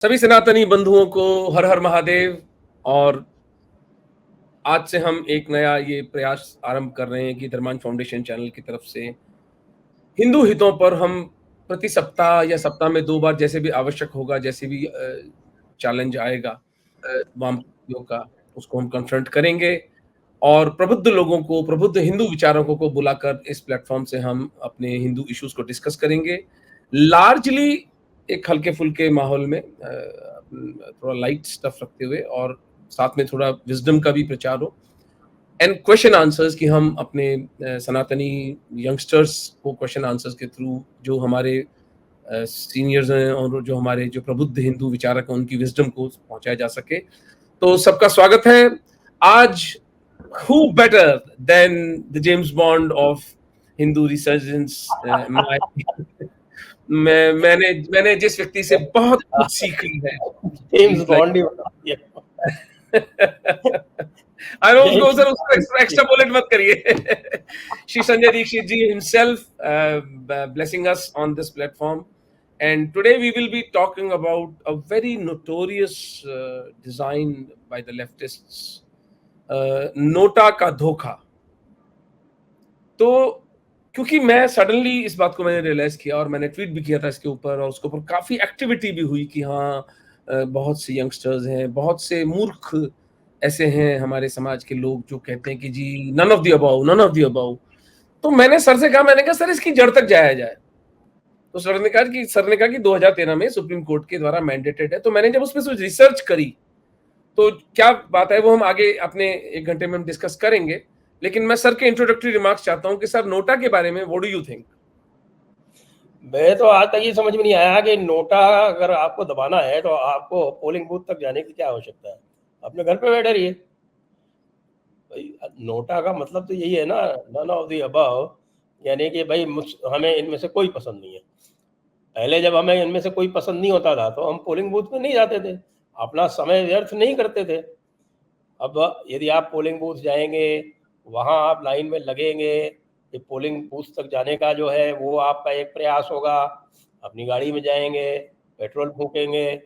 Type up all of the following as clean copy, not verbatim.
सभी सनातनी बंधुओं को हर हर महादेव। और आज से हम एक नया ये प्रयास आरंभ कर रहे हैं कि धर्मान फाउंडेशन चैनल की तरफ से हिंदू हितों पर हम प्रति सप्ताह या सप्ताह में 2 बार जैसे भी आवश्यक होगा, जैसे भी चैलेंज आएगा वामपंथियों का, उसको हम कन्फ्रंट करेंगे और प्रबुद्ध लोगों को, प्रबुद्ध हिंदू विचारकों को बुलाकर इस प्लेटफ़ॉर्म से हम अपने हिंदू इश्यूज़ को डिस्कस करेंगे। लार्जली एक हल्के-फुल्के माहौल में थोड़ा लाइट स्टफ़ रखते हुए और साथ में थोड़ा विज़डम का भी प्रचार हो एंड क्वेश्चन आंसर्स कि हम अपने सनातनी यंगस्टर्स को क्वेश्चन आंसर्स के थ्रू जो हमारे सीनियर्स हैं और जो हमारे जो प्रबुद्ध हिंदू विचारक हैं उनकी विज़डम को पहुँचाया जा सके। तो सबका स्वागत है। आज who better than the James Bond of Hindu resurgence? मैंने जिस व्यक्ति से बहुत कुछ सीखी है। जेम्स बॉन्ड ही बता दिया। I know उसको सर उसको एक्स्ट्रा बुलेट मत करिए। श्री संजय दीक्षित जी himself blessing us on this platform, and today we will be talking about a very notorious design by the leftists, NOTA का धोखा। तो क्योंकि मैं सडनली इस बात को मैंने रियलाइज किया और मैंने ट्वीट भी किया था इसके ऊपर और उसके ऊपर काफी एक्टिविटी भी हुई कि हाँ, बहुत से यंगस्टर्स हैं, बहुत से मूर्ख ऐसे हैं हमारे समाज के लोग जो कहते हैं कि जी none of the above, none of the above. तो मैंने सर से कहा, मैंने कहा सर इसकी जड़ तक जाया जाए। तो सर ने कहा कि 2013 में सुप्रीम कोर्ट के द्वारा मैंडेटेड है। तो मैंने जब उसमें कुछ रिसर्च करी तो क्या बात है वो हम आगे अपने 1 घंटे में हम डिस्कस करेंगे, लेकिन मैं सर के इंट्रोडक्टरी रिमार्क्स चाहता हूं कि सर नोटा के बारे में व्हाट डू यू थिंक? मैं तो आज तक ये समझ में नहीं आया कि नोटा अगर आपको दबाना है तो आपको पोलिंग बूथ तक जाने की क्या आवश्यकता है। अपने घर पे बैठे रहिए। नोटा का मतलब तो यही है ना, नन ऑफ द अबव, यानी कि भाई हमें इनमें से कोई पसंद नहीं है। पहले जब हमें इनमें से कोई पसंद नहीं होता था तो हम पोलिंग बूथ में नहीं जाते थे, अपना समय व्यर्थ नहीं करते थे। अब यदि आप पोलिंग बूथ जाएंगे, वहाँ आप लाइन में लगेंगे, ये पोलिंग बूथ तक जाने का जो है वो आपका एक प्रयास होगा। अपनी गाड़ी में जाएंगे, पेट्रोल फूकेंगे,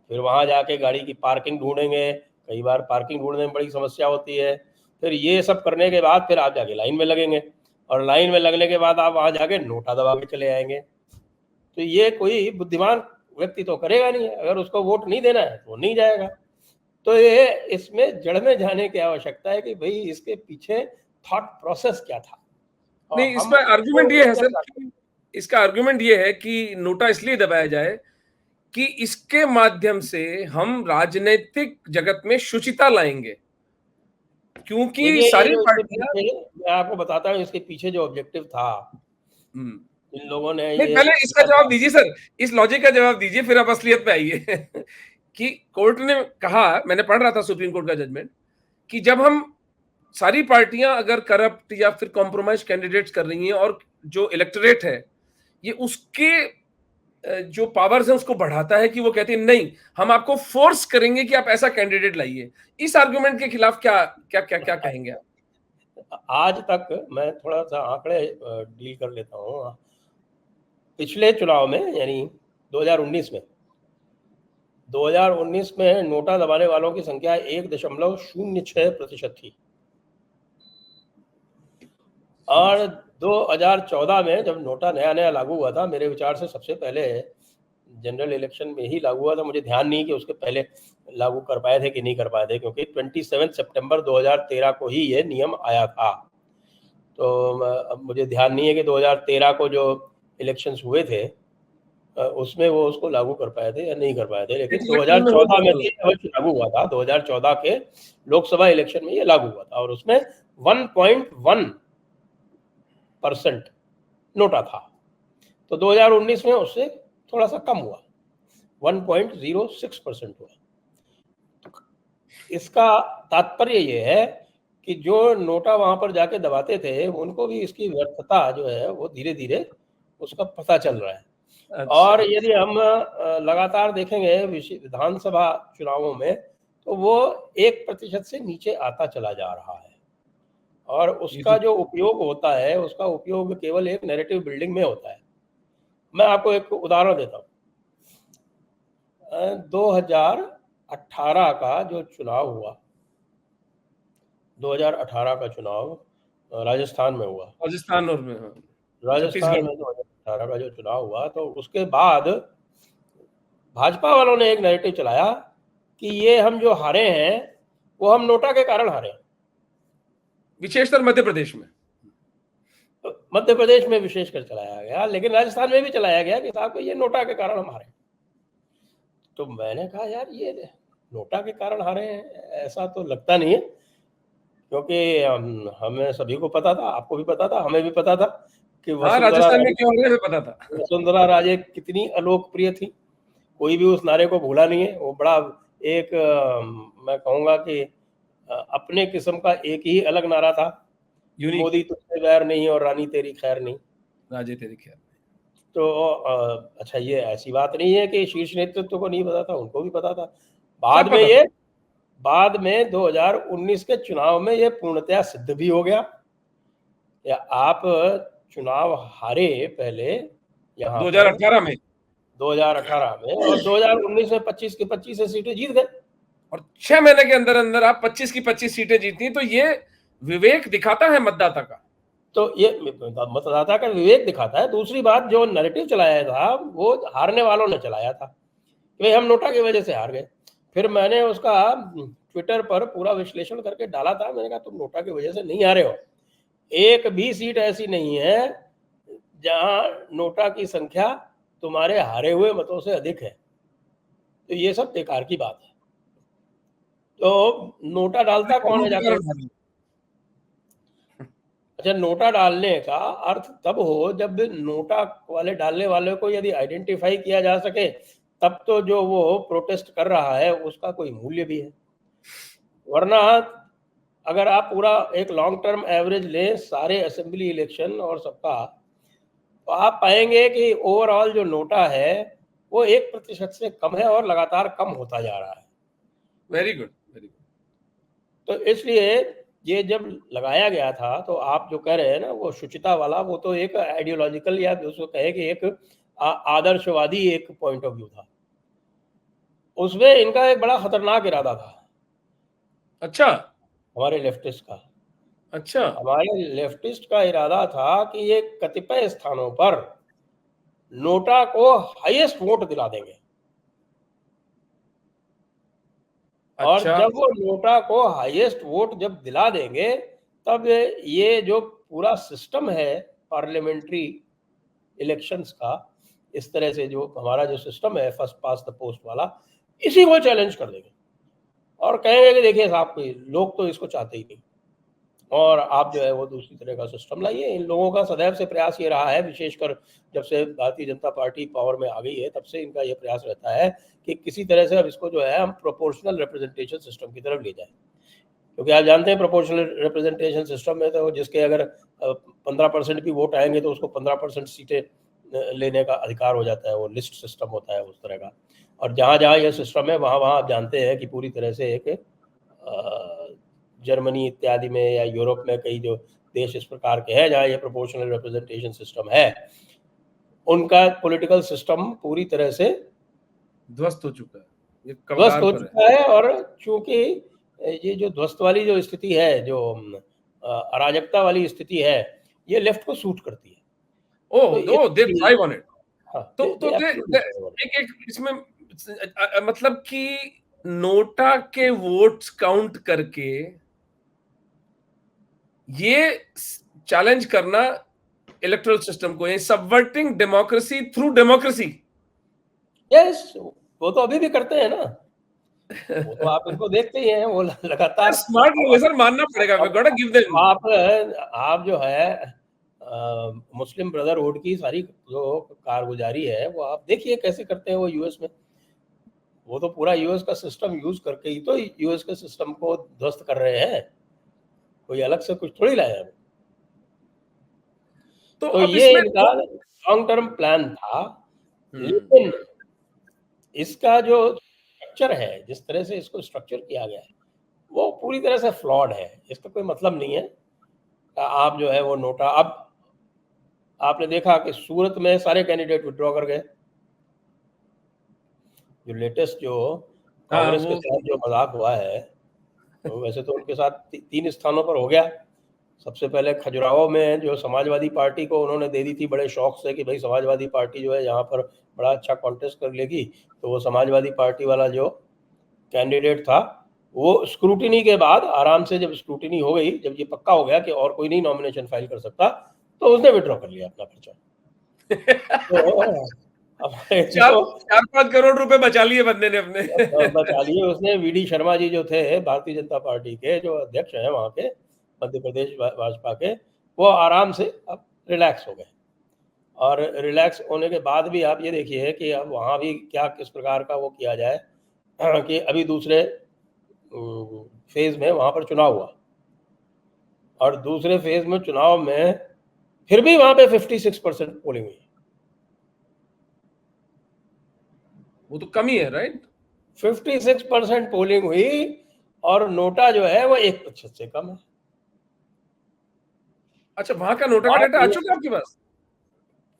फिर वहाँ जाके गाड़ी की पार्किंग ढूंढेंगे। कई बार पार्किंग ढूंढने में बड़ी समस्या होती है। फिर ये सब करने के बाद फिर आप जाके लाइन में लगेंगे और लाइन में लगने के बाद आप वहाँ जाके नोटा दबा के चले आएंगे। तो ये कोई बुद्धिमान व्यक्ति तो करेगा नहीं। अगर उसको वोट नहीं देना है तो वो नहीं जाएगा। तो ये इसमें जड़ में जाने की आवश्यकता है कि भाई इसके पीछे थॉट प्रोसेस क्या था। नहीं, इसमें आर्गुमेंट ये है सर कि इसका आर्गुमेंट ये है कि नोटा इसलिए दबाया जाए कि इसके माध्यम से हम राजनीतिक जगत में शुचिता लाएंगे, क्योंकि सारी पार्टियां। मैं आपको बताता हूँ इसके पीछे जो ऑब्जेक्टिव था। इन लोगों ने नहीं, ये पहले इसका जवाब दीजिए सर, इस लॉजिक का जवाब दीजिए, फिर आप असलियत पे आइए। कि कोर्ट ने कहा, मैंने पढ़ रहा था सुप्रीम कोर्ट का जजमेंट, कि जब हम सारी पार्टियां अगर करप्ट या फिर कॉम्प्रोमाइज कैंडिडेट्स कर रही हैं और जो इलेक्टोरेट है ये उसके जो पावर्स है उसको बढ़ाता है कि वो कहते हैं नहीं, हम आपको फोर्स करेंगे कि आप ऐसा कैंडिडेट लाइए। इस आर्गुमेंट के खिलाफ क्या क्या क्या क्या कहेंगे आप? आज तक मैं थोड़ा सा आंकड़े डील कर लेता हूँ। पिछले चुनाव में यानी 2019 में नोटा दबाने वालों की संख्या 1.06% थी और 2014 में जब नोटा नया लागू हुआ था, मेरे विचार से सबसे पहले जनरल इलेक्शन में ही लागू हुआ था। मुझे ध्यान नहीं कि उसके पहले लागू कर पाए थे कि नहीं कर पाए थे, क्योंकि 27 सितंबर 2013 को ही ये नियम आया था। तो अब मुझे ध्यान नहीं है कि 2013 को जो इलेक्शंस हुए थे उसमें वो उसको लागू कर पाए थे या नहीं कर पाए थे, लेकिन 2014 में भी अवश्य लागू हुआ था। 2014 के लोकसभा इलेक्शन में ये लागू हुआ था और उसमें 1.1% नोटा था। तो 2019 में उससे थोड़ा सा कम हुआ, 1.06% हुआ। तो इसका तात्पर्य ये है कि जो नोटा वहां पर जाके दबाते थे उनको भी इसकी व्यर्थता जो है वो धीरे धीरे उसका पता चल रहा है। अच्छा। और यदि हम लगातार देखेंगे विधानसभा चुनावों में तो वो 1% से नीचे आता चला जा रहा है और उसका जो उपयोग होता है उसका उपयोग केवल एक नैरेटिव बिल्डिंग में होता है। मैं आपको एक उदाहरण देता हूँ। 2018 का जो चुनाव हुआ, 2018 का चुनाव राजस्थान में हुआ। राजस्थान और में, हाँ, राजस्थान छत्तीसगढ़। में 2018 का जो चुनाव हुआ, तो उसके बाद भाजपा वालों ने एक नैरेटिव चलाया कि ये हम जो हारे हैं, वो हम नोटा के कारण हारे हैं। विशेषकर मध्य प्रदेश में। तो मध्य प्रदेश में विशेषकर चलाया गया, लेकिन राजस्थान में भी चलाया गया कि साहब ये नोटा के कारण हम हारे। तो मैंने कहा यार ये नोटा के कारण हारे हैं, ऐसा तो लगता नहीं है, क्योंकि हमें सभी को पता था, आपको भी पता था, हमें भी पता था कि हाँ, वसुंधरा राजस्थान में राजे, क्यों हो रहा है हमें पता था। वसुंधरा राजे कितनी अलोकप्रिय थी। कोई भी उस नारे को भूला नहीं है। वो बड़ा एक मैं कहूँगा कि अपने किस्म का एक ही अलग नारा था, यूनिक। मोदी तुझसे बैर नहीं और रानी तेरी खैर नहीं। राजे तेरे ख्याल। तो अच्छा, ये ऐसी बात नहीं है कि शीर्ष नेतृत्व को नहीं पता था, उनको भी पता था। सब पता था। बाद में 2019 के चुनाव में ये पूर्णतया सिद्ध भी हो गया। या आप चुनाव हारे पहले यहाँ पर 2018 में, 2018 में, और 2019 में 25 की 25 सीटें जीत गए। और 6 महीने के अंदर अंदर आप 25 की 25 सीटें जीती, तो ये विवेक दिखाता है मतदाता का। तो ये मतदाता का विवेक दिखाता है। दूसरी बात, जो नैरेटिव चलाया था वो हारने वालों ने चलाया था कि भाई हम नोटा की वजह से हार गए। फिर मैंने उसका ट्विटर पर पूरा विश्लेषण करके डाला था। मैंने कहा तुम नोटा की वजह से नहीं हारे हो, एक भी सीट ऐसी नहीं है जहां नोटा की संख्या तुम्हारे हारे हुए मतों से अधिक है। तो ये सब बेकार की बात है। तो नोटा डालता कौन कौमों है के जाके? कारण हारी। अच्छा, नोटा डालने का अर्थ तब हो जब नोटा वाले डालने वाले को यदि आइडेंटिफाई किया जा सके, तब तो जो वो प्रोटेस्ट कर रहा है उसका कोई मूल्य भी है। वरना अगर आप पूरा एक लॉन्ग टर्म एवरेज लें सारे असेंबली इलेक्शन और सबका, तो आप पाएंगे कि ओवरऑल जो नोटा है वो 1% से कम है और लगातार कम होता जा रहा है। Very good, very good. तो इसलिए ये जब लगाया गया था, तो आप जो कह रहे हैं ना वो शुचिता वाला, वो तो एक आइडियोलॉजिकल या उसको कहे कि एक आदर्शवादी एक पॉइंट ऑफ व्यू था। उसमें इनका एक बड़ा खतरनाक इरादा था, अच्छा। हमारे लेफ्टिस्ट का। अच्छा। हमारे लेफ्टिस्ट का इरादा था कि ये कतिपय स्थानों पर नोटा को हाईएस्ट वोट दिला देंगे, और अच्छा। जब वो नोटा को हाईएस्ट वोट जब दिला देंगे, तब ये जो पूरा सिस्टम है पार्लियामेंट्री इलेक्शंस का, इस तरह से जो हमारा जो सिस्टम है फर्स्ट पास द पोस्ट वाला, इसी को चैलेंज कर देंगे और कहेंगे कि देखिए साहब, कोई लोग तो इसको चाहते ही नहीं, और आप जो है वो दूसरी तरह का सिस्टम लाइए। इन लोगों का सदैव से प्रयास ये रहा है, विशेषकर जब से भारतीय जनता पार्टी पावर में आ गई है, तब से इनका ये प्रयास रहता है कि किसी तरह से अब इसको जो है हम प्रोपोर्शनल रिप्रेजेंटेशन सिस्टम की तरफ ले जाए। क्योंकि आप जानते हैं प्रोपोर्शनल रिप्रेजेंटेशन सिस्टम में तो जिसके अगर 15% भी वोट आएंगे तो उसको 15% सीटें लेने का अधिकार हो जाता है। वो लिस्ट सिस्टम होता है उस तरह का। और जहाँ जहाँ ये सिस्टम है वहाँ वहाँ आप जानते हैं कि पूरी तरह से एक जर्मनी इत्यादि में या यूरोप में कई जो देश इस प्रकार के हैं जहाँ ये प्रोपोर्शनल रिप्रेजेंटेशन सिस्टम है, उनका पॉलिटिकल सिस्टम पूरी तरह से ध्वस्त हो चुका है, ये ध्वस्त कगार हो पर है। चुका है। और चूंकि ये जो ध्वस्त वाली जो स्थिति है, जो अराजकता वाली स्थिति है, ये लेफ्ट को सूट करती है। तो ओह ये दो दे थ्राइव ऑन इट। हाँ, तो एब्सोल्युटली एक एक इसमें मतलब कि नोटा के वोट्स काउंट करके ये चैलेंज करना इलेक्टोरल सिस्टम को, ये subverting democracy through democracy. Yes, वो तो अभी भी करते हैं ना। वो तो आप इनको देखते ही हैं, वो लगातार। स्मार्ट लोग है अब सर, मानना पड़ेगा, वी अब गॉट टू गिव देम। आप जो है मुस्लिम ब्रदरहुड की सारी जो कारगुजारी है वो आप देखिए कैसे करते हैं वो यूएस में। वो तो पूरा यूएस का सिस्टम यूज करके ही तो यूएस के सिस्टम को ध्वस्त कर रहे हैं, कोई अलग से कुछ थोड़ी लाया है। तो तो अब ये इसमें इनका लॉन्ग टर्म प्लान था, हम्म, लेकिन इसका जो स्ट्रक्चर है, जिस तरह से इसको स्ट्रक्चर किया गया है, वो पूरी तरह से फ्लॉड है। इसका कोई मतलब नहीं है। आप जो है वो नोटा, अब आपने देखा कि सूरत में सारे कैंडिडेट विड्रॉ कर गए। जो लेटेस्ट जो हाँ, कांग्रेस के वो साथ जो मज़ाक हुआ है, तो वैसे तो उनके साथ 3 स्थानों पर हो गया। सबसे पहले खजुराहो में जो समाजवादी पार्टी को उन्होंने दे दी थी बड़े शौक से कि भाई समाजवादी पार्टी जो है यहाँ पर बड़ा अच्छा कॉन्टेस्ट कर लेगी, तो वो समाजवादी पार्टी वाला जो कैंडिडेट था, वो स्क्रूटिनी के बाद आराम से जब स्क्रूटिनी हो गई, जब ये पक्का हो गया कि और कोई नहीं नॉमिनेशन फाइल कर सकता, तो उसने विथड्रॉ कर लिया अपना पर्चा। तो हमारे चार जो 4-5 करोड़ रुपए बचा लिए बंदे ने अपने। बचा लिए उसने। वीडी शर्मा जी जो थे भारतीय जनता पार्टी के जो अध्यक्ष हैं वहाँ के मध्य प्रदेश भाजपा के, वो आराम से अब रिलैक्स हो गए। और रिलैक्स होने के बाद भी आप ये देखिए कि अब वहाँ भी क्या किस प्रकार का वो किया जाए कि अभी दूसरे फेज में वहाँ पर चुनाव हुआ, और दूसरे फेज में चुनाव में फिर भी वहाँ पे 56% पोलिंग हुई। वो तो कम ही है, राइट? 56% पोलिंग हुई, और नोटा जो है वो 1% से कम है। अच्छा, वहां का नोटा का बात डेटा आ ये चुका है आपके पास?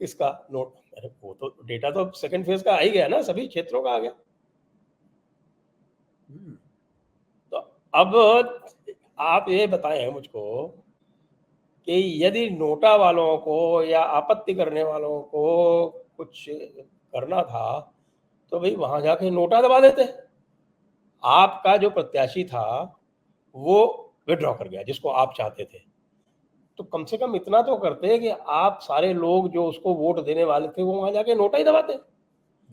इसका नोट, अरे वो तो डेटा तो सेकंड फेज का आ ही गया ना, सभी क्षेत्रों का आ गया। तो अब आप ये बताएं मुझको कि यदि नोटा वालों को या आपत्ति करने वालों को कुछ करना था, तो भाई वहां जाके नोटा दबा देते। आपका जो प्रत्याशी था वो विड्रॉ कर गया, जिसको आप चाहते थे, तो कम से कम इतना तो करते कि आप सारे लोग जो उसको वोट देने वाले थे वो वहां जाके नोटा ही दबाते।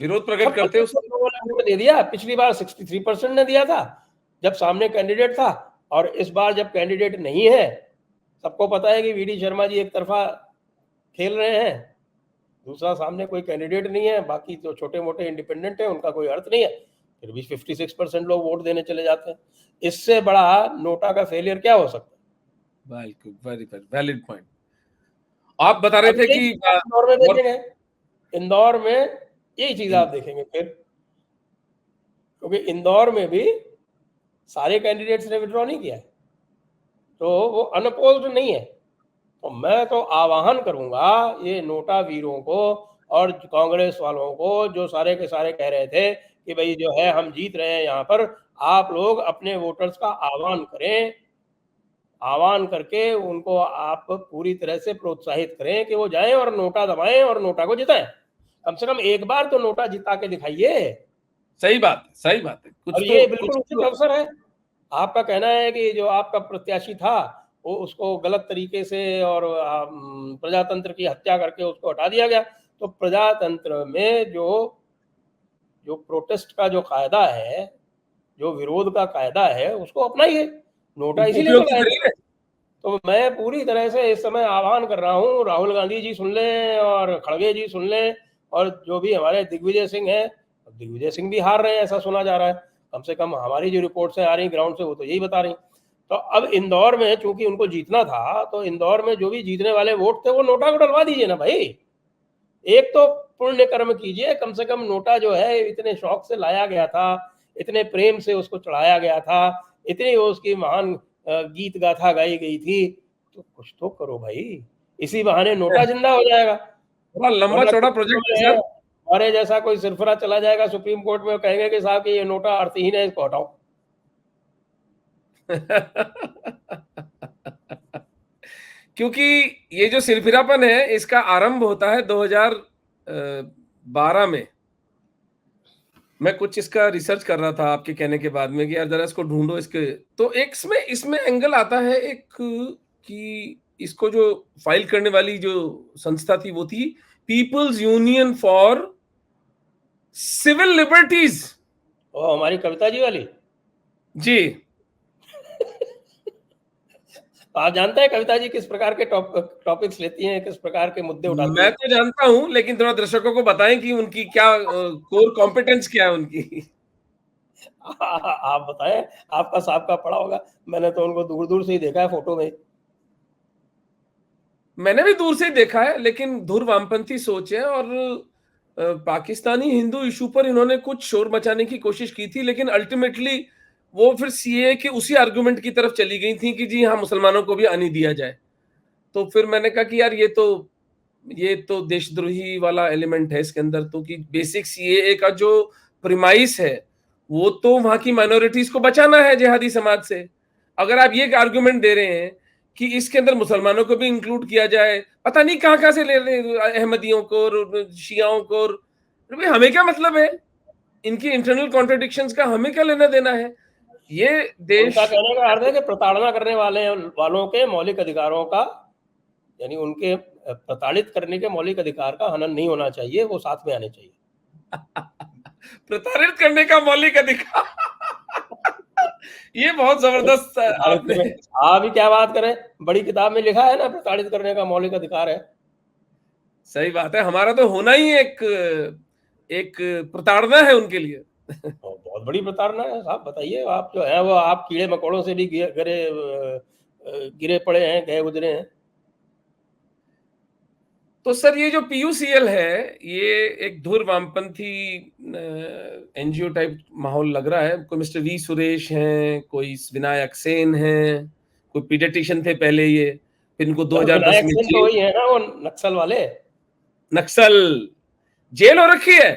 विरोध प्रकट सबको करते उसका। लोगों ने वोट दे दिया। पिछली बार 63% ने दिया था जब सामने कैंडिडेट था, और इस बार जब कैंडिडेट नहीं है, सबको पता है कि वीडी शर्मा जी एक तरफा खेल रहे हैं, दूसरा सामने कोई कैंडिडेट नहीं है, बाकी तो छोटे मोटे इंडिपेंडेंट है, उनका कोई अर्थ नहीं है, फिर भी 56% लोग वोट देने चले जाते हैं। इससे बड़ा नोटा का फेलियर क्या हो सकता है? Very very valid point. आप बता रहे अब थे यही कि चीज आप इंदौर में देखेंगे, इंदौर में यही चीज आप देखेंगे फिर, क्योंकि इंदौर में भी सारे कैंडिडेट्स ने विड्रॉ नहीं किया है, तो वो अनअपोज्ड नहीं है। तो मैं तो आह्वान करूंगा ये नोटा वीरों को और कांग्रेस वालों को, जो सारे के सारे कह रहे थे कि भाई जो है हम जीत रहे हैं यहाँ पर, आप लोग अपने वोटर्स का आह्वान करें, आह्वान करके उनको आप पूरी तरह से प्रोत्साहित करें कि वो जाएं और नोटा दबाएं और नोटा को जिताएं। कम से कम एक बार तो नोटा जिता के दिखाइए। सही बात है, सही बात है। और ये बिल्कुल उचित अवसर है। आपका कहना है कि जो आपका प्रत्याशी था वो उसको गलत तरीके से और प्रजातंत्र की हत्या करके उसको हटा दिया गया। तो प्रजातंत्र में जो जो प्रोटेस्ट का जो कायदा है, जो विरोध का कायदा है, उसको अपनाइए। नोटा इसीलिए तो उपयोग तो लाए थे। करिए। तो मैं पूरी तरह से इस समय आह्वान कर रहा हूँ, राहुल गांधी जी सुन लें और खड़गे जी सुन लें, और जो भी हमारे दिग्विजय सिंह हैं, दिग्विजय सिंह भी हार रहे हैं ऐसा सुना जा रहा है, कम से कम हमारी जो रिपोर्ट्स आ रही ग्राउंड से वो तो यही बता रही। तो अब इंदौर में चूंकि उनको जीतना था, तो इंदौर में जो भी जीतने वाले वोट थे वो नोटा को डलवा दीजिए ना भाई। एक तो पुण्य कर्म कीजिए, कम से कम नोटा जो है इतने शौक से लाया गया था, इतने प्रेम से उसको चढ़ाया गया था, इतनी उसकी महान गीत गाथा गाई गई थी, तो कुछ तो करो भाई। इसी बहाने नोटा जिंदा हो जाएगा। बड़ा लंबा वरना चौड़ा कुछ प्रोजेक्ट है समय है, सर। हमारे जैसा कोई सिरफरा चला जाएगा सुप्रीम कोर्ट में, कहेंगे कि साहब कि ये नोटा अर्थहीन है, इसको हटाओ। क्योंकि ये जो सिरफिरापन है इसका आरंभ होता है 2012 में। मैं कुछ इसका रिसर्च कर रहा था आपके कहने के बाद में कि यार जरा इसको ढूंढो इसके। तो एक इसमें इसमें एंगल आता है एक कि इसको जो फाइल करने वाली जो संस्था थी वो थी people's union for civil liberties. वो हमारी कविता जी वाली। जी। आप जानते हैं कविता जी किस प्रकार के टॉपिक्स लेती हैं, किस प्रकार के मुद्दे उठाती मैं हैं? तो जानता हूं लेकिन थोड़ा दर्शकों को बताएं कि उनकी क्या कोर कॉम्पिटेंस क्या है उनकी। आप बताएं, आपका साहब का पड़ा होगा। मैंने तो उनको दूर दूर से ही देखा है, फोटो में। मैंने भी दूर से ही देखा है लेकिन धुर वामपंथी सोच है और पाकिस्तानी हिंदू इशू पर इन्होंने कुछ शोर मचाने की कोशिश की थी लेकिन अल्टीमेटली वो फिर सीए के उसी आर्गुमेंट की तरफ चली गई थी कि जी हाँ मुसलमानों को भी आने दिया जाए। तो फिर मैंने कहा कि यार ये तो देशद्रोही वाला एलिमेंट है इसके अंदर। तो कि बेसिक सीएए का जो प्रिमाइस है वो तो वहां की माइनॉरिटीज को बचाना है जिहादी समाज से। अगर आप ये आर्गुमेंट दे रहे हैं कि इसके अंदर मुसलमानों को भी इंक्लूड किया जाए, पता नहीं कहां कहां से ले रहे हैं, अहमदियों को और शियाओं को, और भाई हमें क्या मतलब है इनकी इंटरनल कॉन्ट्रडिक्शंस का, हमें क्या लेना देना है। ये देश उनका कहने का अर्थ है कि प्रताड़ना करने वालों के मौलिक अधिकारों का, यानी उनके प्रताड़ित करने के मौलिक अधिकार का हनन नहीं होना चाहिए, वो साथ में आने चाहिए। प्रताड़ित करने का मौलिक अधिकार ये बहुत जबरदस्त आपने। अभी क्या बात करें, बड़ी किताब में लिखा है ना, प्रताड़ित करने का मौलिक अधिकार है। सही बात है, हमारा तो होना ही एक एक प्रताड़ना है उनके लिए। बहुत बड़ी प्रताड़ना है साहब। बताइए, आप जो है वो आप कीड़े मकोड़ों से भी गिरे पड़े हैं, गए गुजरे हैं। तो सर ये जो पीयूसीएल है ये एक धुर वामपंथी एनजीओ टाइप माहौल लग रहा है। कोई मिस्टर वी सुरेश हैं, कोई विनायक सेन हैं, कोई पीडियाट्रिशियन थे पहले, ये फिर इनको 2010 विनायक में सिंह तो वही है ना, वो नक्सल वाले। नक्सल जेल हो रखी है,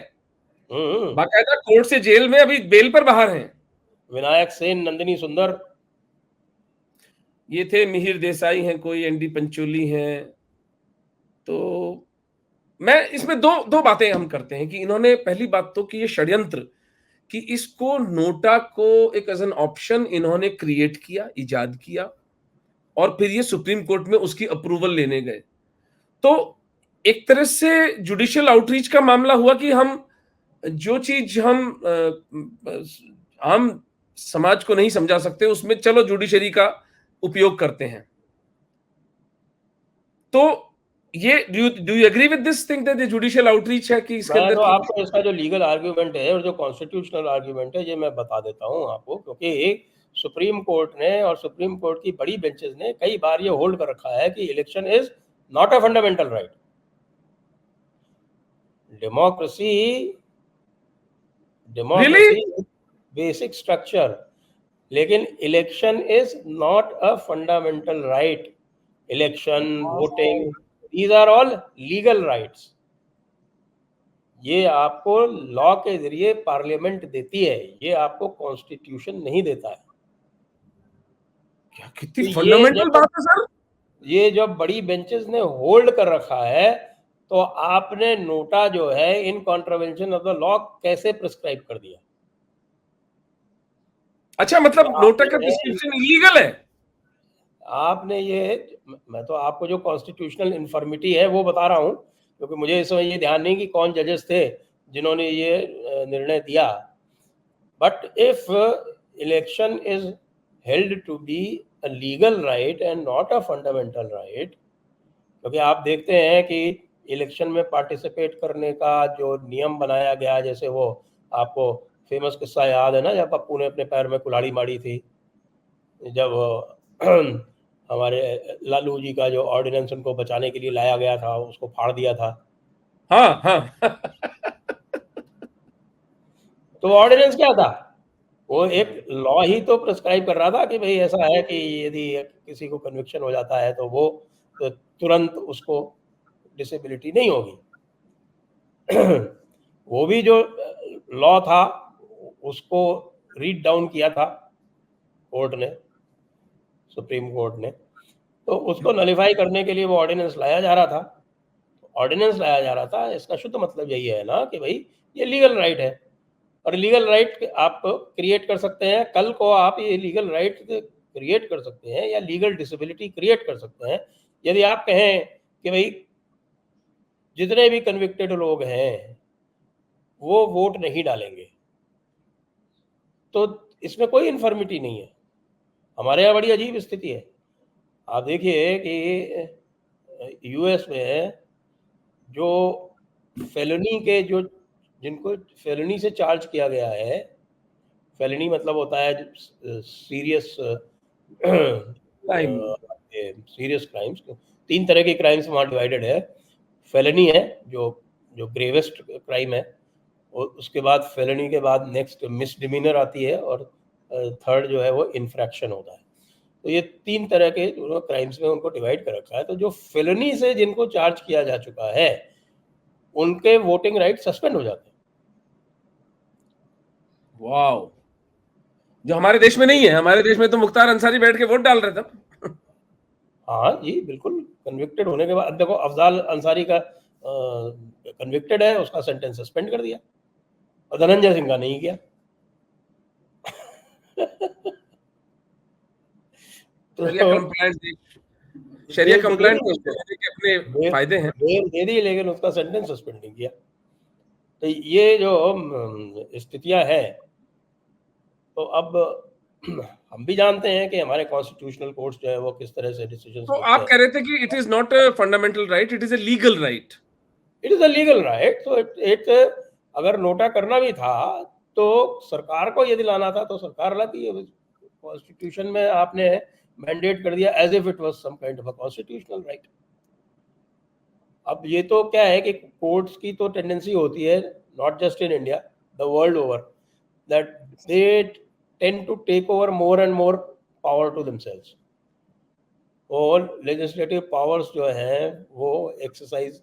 हम्म। बाकायदा कोर्ट से जेल में, अभी बेल पर बाहर हैं। विनायक सेन, नंदिनी सुंदर, ये थे मिहिर देसाई हैं, कोई एनडी पंचोली हैं। तो मैं इसमें दो दो बातें हम करते हैं कि इन्होंने, पहली बात तो कि ये षड्यंत्र, कि इसको नोटा को एक एज एन ऑप्शन इन्होंने क्रिएट किया, इजाद किया, और फिर ये सुप्रीम कोर्ट में उसकी अप्रूवल लेने गए। तो एक तरह से जुडिशियल आउटरीच का मामला हुआ कि हम जो चीज हम समाज को नहीं समझा सकते उसमें चलो जुडिशरी का उपयोग करते हैं। तो ये do you agree with this thing that judicial outreach है कि इसके मैं अंदर तो की आपको इसका जो लीगल आर्ग्यूमेंट है और जो कॉन्स्टिट्यूशनल आर्ग्यूमेंट है ये मैं बता देता हूँ आपको, क्योंकि सुप्रीम कोर्ट ने और सुप्रीम कोर्ट की बड़ी बेंचेस ने कई बार ये होल्ड कर रखा है कि election is not a fundamental right. Democracy really basic structure, लेकिन election is not a fundamental right. Election, voting, these are all legal rights. ये आपको लॉ के जरिए पार्लियामेंट देती है, ये आपको कॉन्स्टिट्यूशन नहीं देता है। क्या कितनी तो फंडामेंटल बात है सर। ये जब बड़ी बेंचेस ने होल्ड कर रखा है, तो आपने नोटा जो है इन कॉन्ट्रवेंशन ऑफ द लॉ कैसे प्रिस्क्राइब कर दिया। अच्छा, मतलब नोटा का आपने प्रिस्क्रिप्शन इलीगल है। आपने ये, मैं तो आपको जो कॉन्स्टिट्यूशनल इन्फॉर्मिटी है वो बता रहा हूँ, क्योंकि मुझे इस समय ये ध्यान नहीं कि कौन जजेस थे जिन्होंने ये निर्णय दिया। But if election is held to be a legal right and not a fundamental right, क्योंकि आप देखते हैं कि इलेक्शन में पार्टिसिपेट करने का जो नियम बनाया गया, जैसे वो आपको फेमस किस्सा याद है ना, जब पप्पू ने अपने पैर में कुल्हाड़ी मारी थी, जब हमारे लालू जी का जो ऑर्डिनेंस उनको बचाने के लिए लाया गया था उसको फाड़ दिया था। हाँ हाँ तो ऑर्डिनेंस क्या था? वो एक लॉ ही तो प्रिस्क्राइब कर रहा था कि भाई ऐसा है कि यदि किसी को कन्विक्शन हो जाता है तो वो तो तुरंत उसको डिसेबिलिटी नहीं होगी। वो भी जो लॉ था उसको रीड डाउन किया था कोर्ट ने, सुप्रीम कोर्ट ने, तो उसको नलिफाई करने के लिए वो ऑर्डिनेंस लाया जा रहा था। ऑर्डिनेंस लाया जा रहा था, इसका शुद्ध मतलब यही है ना कि भाई ये लीगल राइट है, और लीगल राइट आप क्रिएट कर सकते हैं। कल को आप ये लीगल राइट क्रिएट कर सकते हैं या लीगल डिसेबिलिटी क्रिएट कर सकते हैं यदि आप कहें कि भाई जितने भी कन्विक्टेड लोग हैं वो वोट नहीं डालेंगे। तो इसमें कोई इन्फॉर्मिटी नहीं है। हमारे यहाँ बड़ी अजीब स्थिति है। आप देखिए कि यूएस में जो फेलनी के जो जिनको फेलनी से चार्ज किया गया है, फेलनी मतलब होता है सीरियस टाइम। Serious crimes. तीन तरह के क्राइम्स वहाँ डिवाइडेड है। फेलनी है जो जो ग्रेवेस्ट क्राइम है, और उसके बाद फेलनी के बाद नेक्स्ट मिसडिमीनर आती है, और थर्ड जो है वो इन्फ्रैक्शन होता है। तो ये तीन तरह के क्राइम्स में उनको डिवाइड कर रखा है। तो जो फेलनी से जिनको चार्ज किया जा चुका है उनके वोटिंग राइट सस्पेंड हो जाते हैं। वाओ! जो हमारे देश में नहीं है, हमारे देश में तो मुख्तार अंसारी बैठ के वोट डाल रहे थे। हाँ जी, बिल्कुल, कन्विक्टेड होने के बाद अब देखो अफ़ज़ाल अंसारी का कन्विक्टेड है, उसका सेंटेंस सस्पेंड कर दिया और धनंजय सिंह का नहीं किया। शरिया तो कंप्लायंट देश, शरिया बेल तो दे दी कंप्लायंट देश उसको, के अपने बेल फायदे हैं। बेल दे दी लेकिन उसका सेंटेंस सस्पेंड नहीं किया। तो ये जो स्थितियाँ हैं, तो अब हम भी जानते हैं कि हमारे कॉन्स्टिट्यूशनल कोर्ट्स जो है वो किस तरह से डिसीजंस तो लेते आप हैं। कह रहे थे कि it is not a fundamental right, it is a legal right. It is a legal right, तो इट अगर नोटा करना भी था, तो सरकार को ये दिलाना था तो सरकार लाती है। कॉन्स्टिट्यूशन में आपने मैंडेट कर दिया as if it was some kind of a constitutional right. अब ये तो क्या है कि कोर्ट्स की तो टेंडेंसी होती है, not just in India, the world over, that they tend to take over more and more power to themselves. और लेजिस्लेटिव पावर्स जो हैं वो एक्सरसाइज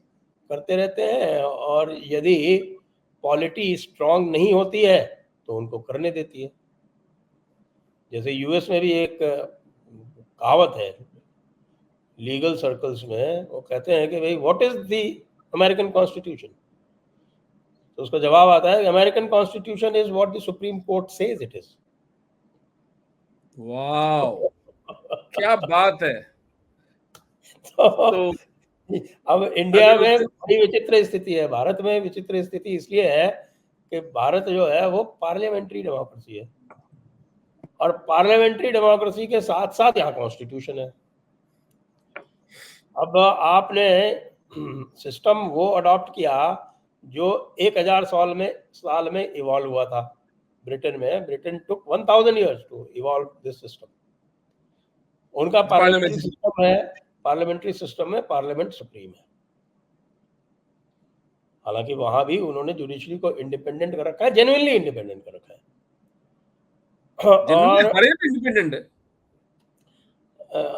करते रहते हैं, और यदि पॉलिटी स्ट्रांग नहीं होती है तो उनको करने देती है। जैसे यूएस में भी एक कहावत है लीगल सर्कल्स में, वो कहते हैं कि भाई what is the American constitution, तो उसका जवाब आता है American constitution is what the supreme court says it is. Wow! क्या बात है! तो तो अब इंडिया अगर में उस बड़ी विचित्र स्थिति है, भारत में विचित्र स्थिति इसलिए है कि भारत जो है वो पार्लियामेंट्री डेमोक्रेसी है, और पार्लियामेंट्री डेमोक्रेसी के साथ साथ यहाँ कॉन्स्टिट्यूशन है। अब आपने सिस्टम वो अडॉप्ट किया जो 1000 साल में इवॉल्व हुआ था ब्रिटेन में। Britain took 1000 years to evolve this system. उनका पार्लियामेंट पार्लियामेंट्री सिस्टम में पार्लियामेंट सुप्रीम है। हालांकि वहां भी उन्होंने जुडिशरी को इंडिपेंडेंट कर रखा है, जेन्युइनली इंडिपेंडेंट कर रखा है। जनरली और हमारे यहाँ भी इंडिपेंडेंट है,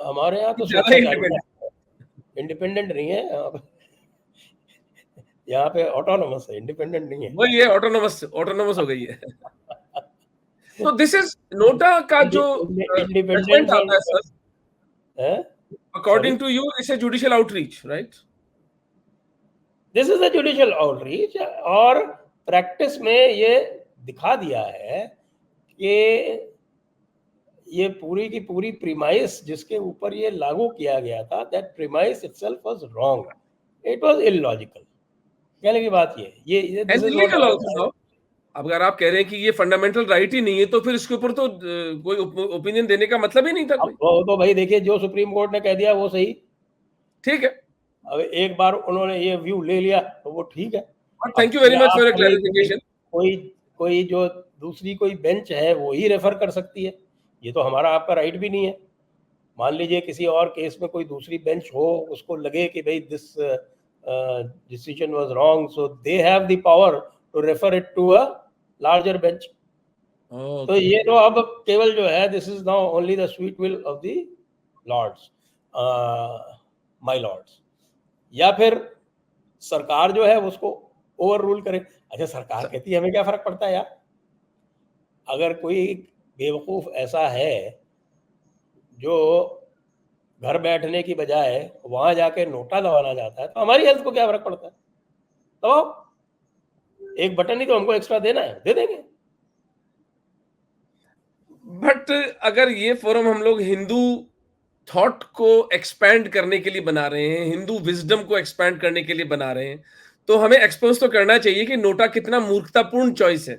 हमारे यहाँ तो ज़्यादा स्वेच्छाचारी है, इंडिपेंडेंट। इंडिपेंडेंट नहीं है। यहाँ पे ऑटोनोमस है, इंडिपेंडेंट नहीं है। वही है, ऑटोनोमस ऑटोनोमस हो गई है। तो दिस इज़ नोटा का जो जजमेंट इंडिपेंडेंस आता है and sir, sorry, according to you it's a judicial outreach, right? This is a judicial outreach. और प्रैक्टिस में ये दिखा दिया है कि ये पूरी की पूरी प्रीमाइस जिसके ऊपर ये लागू किया गया था, that premise itself was wrong, it was illogical. कहने की बात ये this and is what illegal also now. अब अगर आप कह रहे हैं कि ये फंडामेंटल राइट ही नहीं है, तो फिर इसके ऊपर तो कोई ओपिनियन देने का मतलब ही नहीं था अब कोई। वो तो भाई देखिए, जो सुप्रीम कोर्ट ने कह दिया वो सही। ठीक है, अब एक बार उन्होंने ये व्यू ले लिया तो वो ठीक है। और अब थैंक यू फिर वेरी मच आप फॉर योर कभी कभी क्लैरिफिकेशन। कोई कोई जो दूसरी कोई बेंच है वो ही रेफर कर सकती है, ये तो हमारा आपका राइट भी नहीं है। मान लीजिए किसी और केस में कोई दूसरी बेंच हो, उसको लगे कि भाई this decision was wrong, so they have the power to refer it to a larger bench. तो ओके, ये तो अब केवल जो है, this is now only the sweet will of the lords, my lords. या फिर सरकार जो है उसको ओवर रूल करे। अच्छा, सरकार कहती है हमें क्या फर्क पड़ता है यार। अगर कोई बेवकूफ ऐसा है जो घर बैठने की बजाय वहां जाके नोटा दबाना चाहता है, तो हमारी हेल्थ को क्या फर्क पड़ता है। दबाओ, एक बटन ही तो हमको एक्स्ट्रा देना है, दे देंगे। बट अगर ये फोरम हम लोग हिंदू थॉट को एक्सपैंड करने के लिए बना रहे हैं, हिंदू विजडम को एक्सपैंड करने के लिए बना रहे हैं, तो हमें एक्सपोज तो करना चाहिए कि नोटा कितना मूर्खतापूर्ण चॉइस है।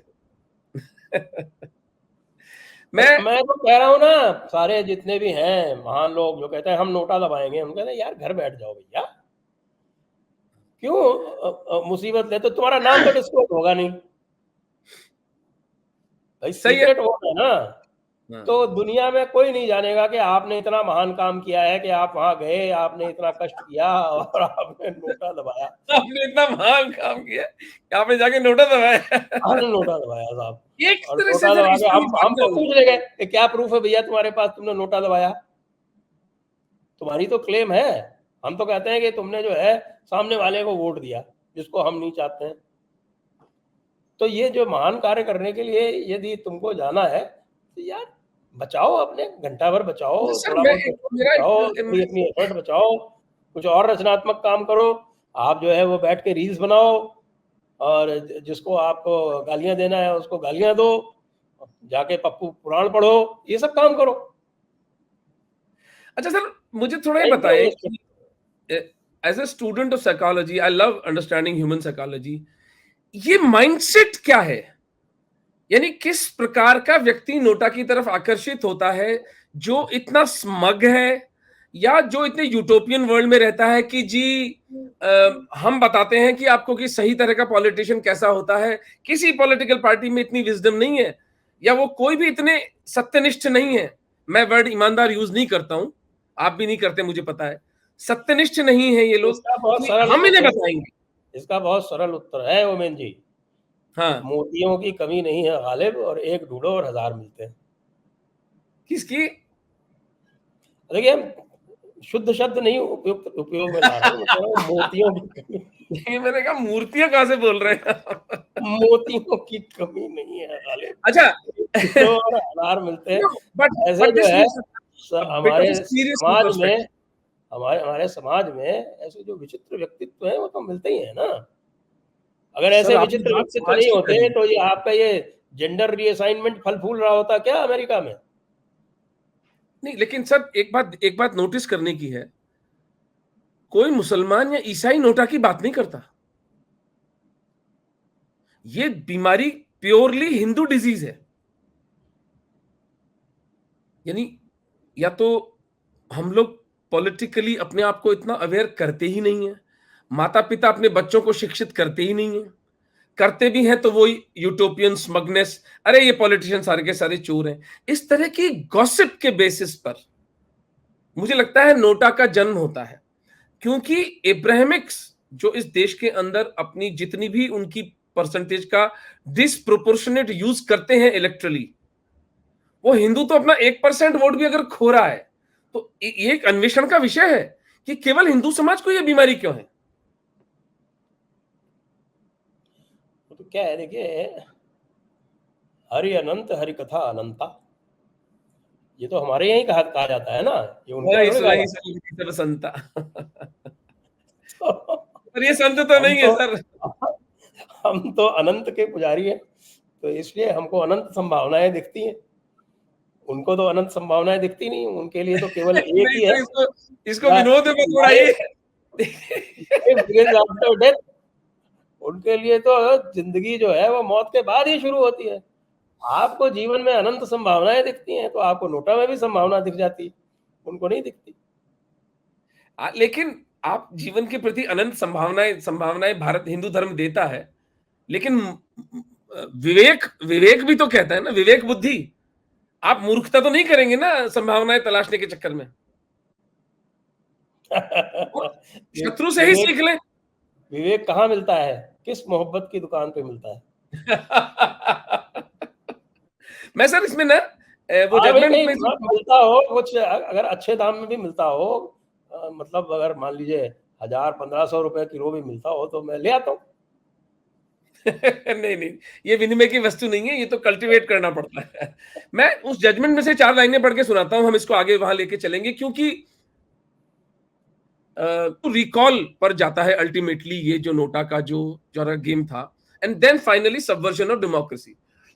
भाई मैं मैं तो कह रहा हूँ ना, सारे जितने भी हैं महान लोग जो कहते हैं हम नोटा दबाएंगे, हम कहते हैं यार घर बैठ जाओ भैया। क्यों मुसीबत ले, तो तुम्हारा नाम तो डिस्क्लोज होगा नहीं भाई, सही है। सीक्रेट वोट है ना। हाँ। तो दुनिया में कोई नहीं जानेगा कि आपने इतना महान काम किया है, कि आप वहां गए, आपने इतना कष्ट किया और आपने नोटा दबाया। आपने इतना महान काम किया कि आपने जाके नोटा दबाया। आपने नोटा दबाया साहब। ये किस और तरह से नोटा सर दबा के इसमें बात हम ना तो हुई? पूछ लेंगे कि क्या प्रूफ है भैया तुम्हारे पास, तुमने नोटा दबाया। तुम्हारी तो क्लेम है, हम तो कहते हैं कि तुमने जो है सामने वाले को वोट दिया जिसको हम नहीं चाहते हैं। तो ये जो महान कार्य करने के लिए यदि तुमको जाना है, तो यार बचाओ, अपने घंटा भर अच्छा बचाओ, सर, थोड़ा मैं बहुत एक पेट्रोल मेरा बचाओ, एक थोड़ी अपनी एफर्ट बचाओ, कुछ और रचनात्मक काम करो। आप जो है वो बैठ के रील्स बनाओ, और जिसको आपको गालियाँ देना है उसको गालियाँ दो, जाके पप्पू पुराण पढ़ो, ये सब काम करो। अच्छा सर, मुझे थोड़ा ये टाइम क्यों बताएं वेस्ट? कि as a student of psychology, I love understanding human psychology. ये माइंडसेट क्या है? यानी किस प्रकार का व्यक्ति नोटा की तरफ आकर्षित होता है, जो इतना स्मग है, या जो इतने यूटोपियन वर्ल्ड में रहता है कि जी हम बताते हैं कि आपको कि सही तरह का पॉलिटिशियन कैसा होता है। किसी पॉलिटिकल पार्टी में इतनी विजडम नहीं है, या वो कोई भी इतने सत्यनिष्ठ नहीं है। मैं वर्ड ईमानदार यूज नहीं करता हूं, आप भी नहीं करते, मुझे पता है। सत्यनिष्ठ नहीं है ये लोग इसका बहुत कि सरल हम इन्हें बताएंगे। इसका बहुत सरल उत्तर है ओमेन जी। हाँ। मोतियों की कमी नहीं है गालिब, और एक ढूंढो और हजार मिलते हैं। किसकी? देखिए, शुद्ध शब्द नहीं उपयुक्त उपयोग में ला रहा हूँ, मैं कह रहा हूँ मोतियों की कमी। ये मैंने कहा मूर्तियां कहां से बोल रहे हैं? मोतियों की कमी नहीं है गालिब, अच्छा। ढूंढो और हजार मिलते हैं। बट ऐसे बट जो दिस है नीड्स अ बिट ऑफ हमारे अ सीरियस समाज में, इंट्रोस्पेक्शन। हमारे समाज में ऐसे जो विचित्र व्यक्तित्व है वो तो मिलते ही है ना। अगर सर ऐसे आपने विचित्र बात व्यक्तित्व समाज नहीं की कर होते दी। तो ये आपका ये जेंडर रीअसाइनमेंट फल फूल रहा होता क्या अमेरिका में? नहीं, लेकिन सर एक बात नोटिस करने की है। कोई मुसलमान या ईसाई नोटा की बात नहीं करता। ये बीमारी प्योरली हिंदू डिजीज है। यानी या तो हम लोग पॉलिटिकली अपने आप को इतना अवेयर करते ही नहीं है, माता पिता अपने बच्चों को शिक्षित करते ही नहीं है, करते भी हैं तो वो यूटोपियन स्मगनेस, अरे ये पॉलिटिशियन सारे के सारे चोर हैं, इस तरह की गॉसिप के बेसिस पर मुझे लगता है नोटा का जन्म होता है। क्योंकि इब्राहिमिक्स जो इस देश के अंदर अपनी जितनी भी उनकी परसेंटेज का डिसप्रोपोर्शनेट यूज करते हैं इलेक्ट्रली, वो हिंदू तो अपना 1% वोट भी अगर खो रहा है, तो ये एक अन्वेषण का विषय है कि केवल हिंदू समाज को यह बीमारी क्यों है। तो क्या है, देखिए, हरि अनंत हरि कथा अनंता, ये तो हमारे यहीं कहा कहा जाता है ना, ये उनके यहाँ वही थोड़ी कहा सुलही जाता सब सब संता। है। पर ये संत तो हम नहीं है तो सर। हम तो अनंत के पुजारी हैं, तो इसलिए हमको अनंत संभावनाएं दिखती हैं। उनको तो अनंत संभावनाएं दिखती नहीं, उनके लिए तो केवल एक नहीं ही है, सर, इसको इसको विनोद में थोड़ा ये। Life begins after death. उनके लिए तो जिंदगी जो है वो मौत के बाद ही शुरू होती है। आपको जीवन में अनंत संभावनाएं दिखती हैं, तो आपको नोटा में भी संभावना दिख जाती है, उनको नहीं दिखती। लेकिन आप जीवन के प्रति अनंत संभावनाएं संभावनाएं भारत हिंदू धर्म देता है, लेकिन विवेक विवेक भी तो कहता है ना, विवेक बुद्धि। आप मूर्खता तो नहीं करेंगे ना संभावनाएं तलाशने के चक्कर में। वो शत्रु से ही विवेक सीख लें। विवेक कहाँ मिलता है? किस मोहब्बत की दुकान पे मिलता है? मैं सर इसमें ना वो हाँ भाई, जजमेंट कहीं में मिलता हो कुछ, अगर अच्छे दाम में भी मिलता हो, मतलब अगर मान लीजिए 1000-1500 रुपए किलो भी मिलता हो तो मैं ले आता हूँ। नहीं नहीं, ये विनिमय की वस्तु नहीं है, ये तो कल्टीवेट करना पड़ता है। मैं उस जजमेंट में से 4 लाइनें पढ़ के सुनाता हूं, हम इसको आगे वहां लेके चलेंगे, क्योंकि तो रिकॉल पर जाता है अल्टीमेटली ये जो नोटा का जो जो गेम था, and then finally subversion of democracy.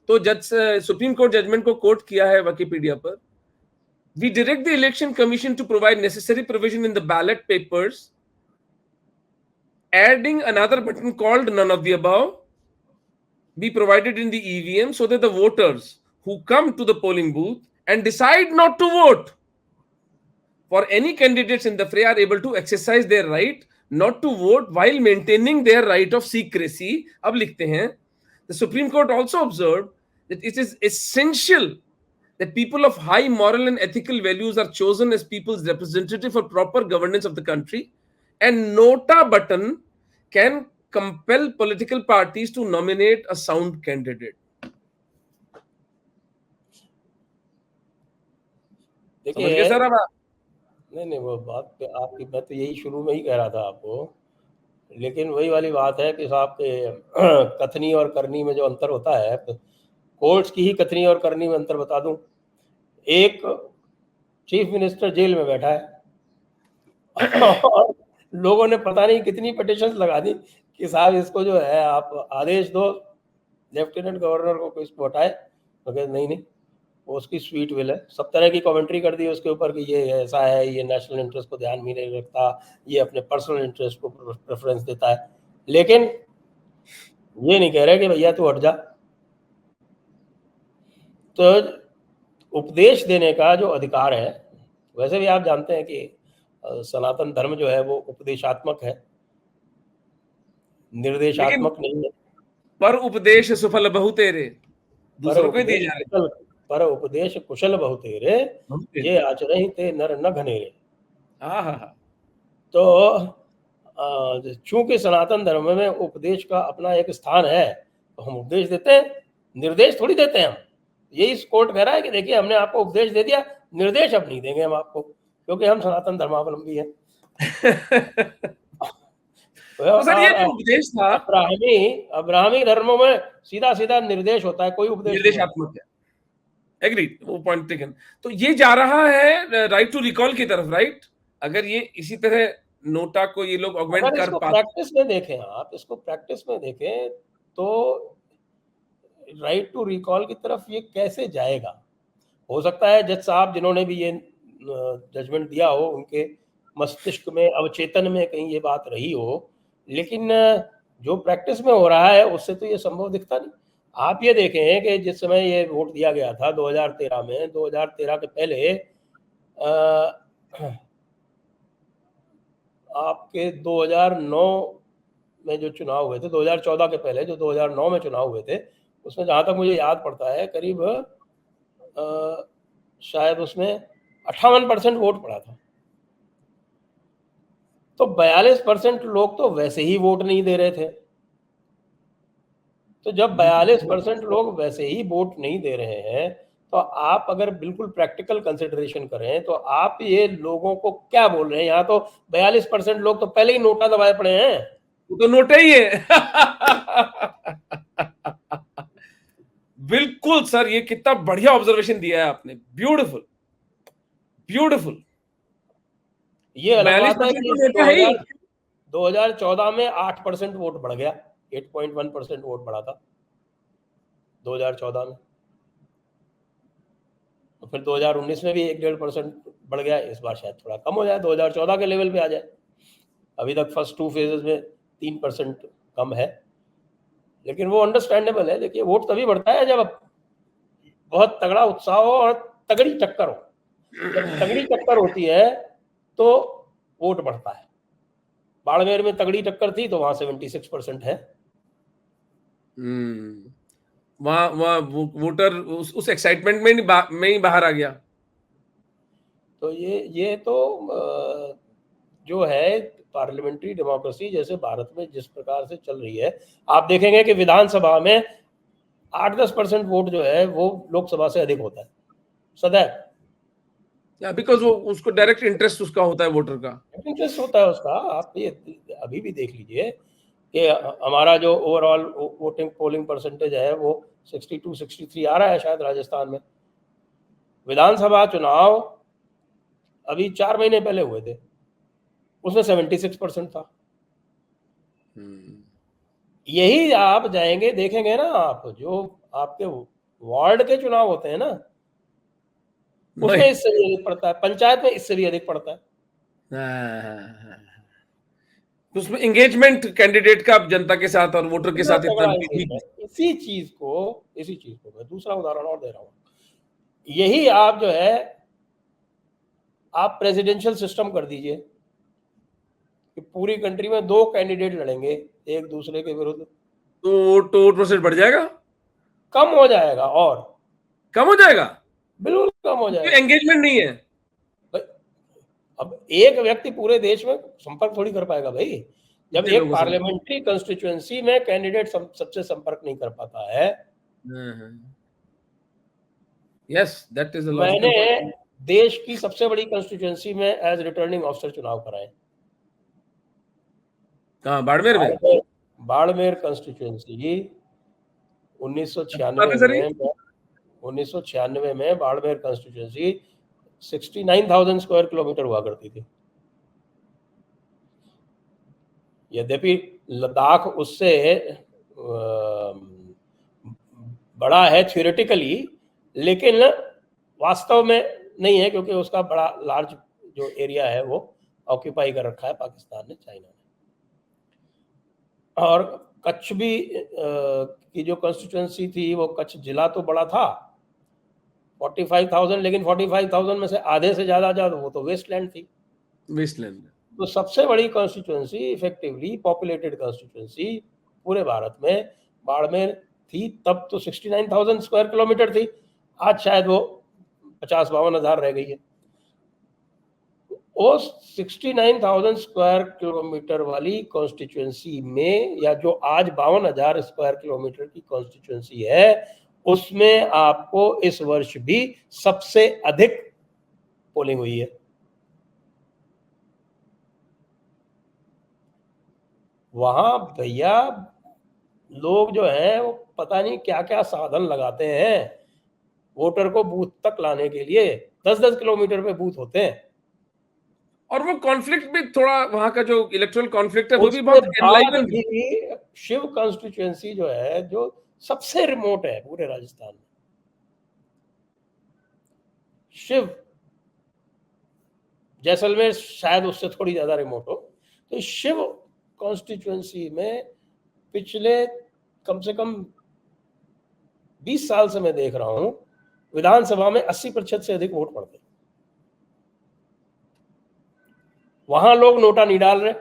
तो जज सुप्रीम कोर्ट जजमेंट को कोट किया है विकिपीडिया पर। We direct the election commission to provide necessary provision in the ballot papers, adding another button called none of the above be provided in the EVM, so that the voters who come to the polling booth and decide not to vote for any candidates in the fray are able to exercise their right not to vote while maintaining their right of secrecy. अब लिखते हैं, the Supreme Court also observed that it is essential that people of high moral and ethical values are chosen as people's representative for proper governance of the country, and nota button can compel political parties to nominate a sound candidate. समझ गए देखिए, sir अब आप? नहीं नहीं, वो बात पे आपकी, मैं तो यही शुरू में ही कह रहा था आपको लेकिन वही वाली बात है कि साहब के कथनी और करनी में जो अंतर होता है, कोर्ट्स की ही कथनी और करनी में अंतर बता दूं। एक चीफ मिनिस्टर जेल में बैठा है और लोगों ने पता नहीं कितनी पिटिशंस लगा दी कि साहब इसको जो है आप आदेश दो लेफ्टिनेंट गवर्नर को इसको हटाए, तो कहते नहीं नहीं, वो उसकी स्वीट विल है। सब तरह की कमेंट्री कर दी उसके ऊपर कि ये ऐसा है, ये नेशनल इंटरेस्ट को ध्यान में नहीं रखता, ये अपने पर्सनल इंटरेस्ट को प्रेफरेंस देता है, लेकिन ये नहीं कह रहे कि भैया तू हट जा। तो उपदेश देने का जो अधिकार है, वैसे भी आप जानते हैं कि सनातन धर्म जो है वो उपदेशात्मक है, लेकिन निर्देशात्मक नहीं है। पर उपदेश सफल बहु तेरे, पर दूसरों को ही दिए उपदेश जा रहे कुशल, पर उपदेश कुशल बहु तेरे, बहु तेरे। ये आचरहि ते नर न घनेरे। हाँ हाँ हाँ। तो चूंकि सनातन धर्म में उपदेश का अपना एक स्थान है, तो हम उपदेश देते हैं, निर्देश थोड़ी देते हैं हम। यही कोर्ट कह रहा है कि देखिए हमने आपको उपदेश दे दिया, निर्देश अब नहीं देंगे हम आपको, क्योंकि हम सनातन धर्मावलंबी हैं। तो सर ये और जो उपदेश था अब्राहमी अब्राहमी धर्मों में सीधा सीधा निर्देश होता है, कोई उपदेश नहीं होता। निर्देशात्मक है, एग्री, वो पॉइंट टेकन। तो ये जा रहा है राइट टू रिकॉल की तरफ, राइट? अगर ये इसी तरह नोटा को ये लोग ऑगमेंट अगर कर इसको पाते। प्रैक्टिस में देखें, आप इसको प्रैक्टिस में देखें, तो राइट टू रिकॉल की तरफ ये कैसे जाएगा? हो सकता है जज साहब जिन्होंने भी ये जजमेंट दिया हो, उनके मस्तिष्क में अवचेतन में कहीं ये बात रही हो, लेकिन जो प्रैक्टिस में हो रहा है उससे तो ये संभव दिखता नहीं। आप ये देखें कि जिस समय ये वोट दिया गया था 2013 में, 2013 के पहले आपके 2009 में जो चुनाव हुए थे, 2014 के पहले जो 2009 में चुनाव हुए थे, उसमें जहाँ तक मुझे याद पड़ता है करीब शायद उसमें 58% वोट पड़ा था। तो 42% लोग तो वैसे ही वोट नहीं दे रहे थे। तो जब 42% लोग वैसे ही वोट नहीं दे रहे हैं, तो आप अगर बिल्कुल प्रैक्टिकल कंसिडरेशन करें, तो आप ये लोगों को क्या बोल रहे हैं? यहाँ तो 42% लोग तो पहले ही नोटा दबाए पड़े हैं। वो तो नोट ही है। बिल्कुल सर, ये कितना बढ़िया ऑब्जर्वेशन दिया है आपने, ब्यूटीफुल ब्यूटीफुल। ये अलग बात है 42% कि तो नोटा है ही। 2014 में 8% वोट बढ़ गया, 8.1% वोट बढ़ा था 2014 में। तो फिर 2019 में भी 1-1.5% बढ़ गया। इस बार शायद थोड़ा कम हो जाए, 2014 के लेवल पे आ जाए। अभी तक फर्स्ट 2 फेजेस में 3% कम है, लेकिन वो अंडरस्टैंडेबल है। देखिए वोट तभी बढ़ता है जब बहुत तगड़ा उत्साह हो और तगड़ी टक्कर हो। जब तगड़ी टक्कर होती है तो वोट बढ़ता है। बाड़मेर में तगड़ी टक्कर थी तो वहां 76% है। वहां वहां वोटर उस एक्साइटमेंट में में ही बाहर आ गया। तो ये तो जो है पार्लियामेंट्री डेमोक्रेसी जैसे भारत में जिस प्रकार से चल रही है, आप देखेंगे कि विधानसभा में 8-10% वोट जो है वो लोकसभा से अधिक होता है सदैव। या बिकॉज वो उसको डायरेक्ट इंटरेस्ट उसका होता है वोटर का। इंटरेस्ट होता है उसका। आप ये अभी भी देख लीजिए कि हमारा जो ओवरऑल वोटिंग पोलिंग परसेंटेज है वो 62-63 आ रहा है शायद राजस्थान में। विधानसभा चुनाव अभी 4 महीने पहले हुए थे, उसमें 76% था। यही आप जाएंगे देखेंगे ना, आप जो आपके वार्ड के चुनाव होते हैं ना, उसमें इससे भी अधिक पड़ता है, पंचायत में इससे भी अधिक पड़ता है। उसमें एंगेजमेंट कैंडिडेट का जनता के साथ और वोटर के इतना साथ इतना तगड़ा ठीक है। engagement। इसी चीज को मैं दूसरा उदाहरण और दे रहा हूँ। यही आप जो है आप प्रेसिडेंशियल सिस्टम कर दीजिए कि पूरी कंट्री में 2 कैंडिडेट लड़ेंगे एक दूसरे के विरुद्ध, तो वोट परसेंट बढ़ जाएगा, कम हो जाएगा। और कम हो जाएगा, बिल्कुल कम हो क्योंकि जाएगा। एंगेजमेंट नहीं है। भाई, अब एक व्यक्ति पूरे देश में संपर्क थोड़ी कर पाएगा भाई। जब इतने एक लोगों से। पार्लियामेंट्री कंस्टिट्यूएंसी में कैंडिडेट सबसे संपर्क नहीं कर पाता है। यस, दैट इज अ मैंने लॉजिकल पॉइंट। देश की सबसे बड़ी कंस्टिट्यूएंसी में एज रिटर्निंग ऑफिसर चुनाव कराए। कहाँ, बाड़मेर में? बाड़मेर कंस्टिट्यूएंसी 1996 सर ये? में 1996 में बाड़मेर कंस्टिट्यूएंसी 69,000 स्क्वायर किलोमीटर हुआ करती थी। यद्यपि लद्दाख उससे बड़ा है थ्योरेटिकली, लेकिन वास्तव में नहीं है, क्योंकि उसका बड़ा लार्ज जो एरिया है वो ऑक्यूपाई कर रखा है पाकिस्तान ने, चाइना ने। और कच्छ भी की जो कॉन्स्टिट्यूएंसी थी, वो कच्छ जिला तो बड़ा था 45,000, लेकिन 45,000 में से आधे से ज्यादा वो तो वेस्टलैंड थी। वेस्टलैंड। तो सबसे बड़ी कॉन्स्टिट्यूएंसी, इफेक्टिवली पॉपुलेटेड कॉन्स्टिट्यूएंसी पूरे भारत में बाड़मेर थी। तब तो 69,000 स्क्वायर किलोमीटर थी, आज शायद वो 50-52 हजार रह गई है। उस 69,000 स्क्वायर किलोमीटर वाली कॉन्स्टिट्यूएंसी में, या जो आज 52,000 स्क्वायर किलोमीटर की कॉन्स्टिट्यूएंसी है, उसमें आपको इस वर्ष भी सबसे अधिक पोलिंग हुई है। वहां भैया लोग जो हैं वो पता नहीं क्या क्या साधन लगाते हैं वोटर को बूथ तक लाने के लिए। 10-10 किलोमीटर पे बूथ होते हैं। और वो कॉन्फ्लिक्ट भी थोड़ा, वहां का जो इलेक्टोरल कॉन्फ्लिक्ट है वो भी उसके बहुत बाद एनलाइवन भी शिव कॉन्स्टिट्यूएंसी जो है, जो सबसे रिमोट है पूरे राजस्थान में, शिव, जैसलमेर शायद उससे थोड़ी ज्यादा रिमोट हो, तो शिव कॉन्स्टिट्यूएंसी में पिछले कम से कम 20 साल से मैं देख रहा हूं, विधानसभा में 80% से अधिक वोट पड़ते हैं। वहां लोग नोटा नहीं डाल रहे,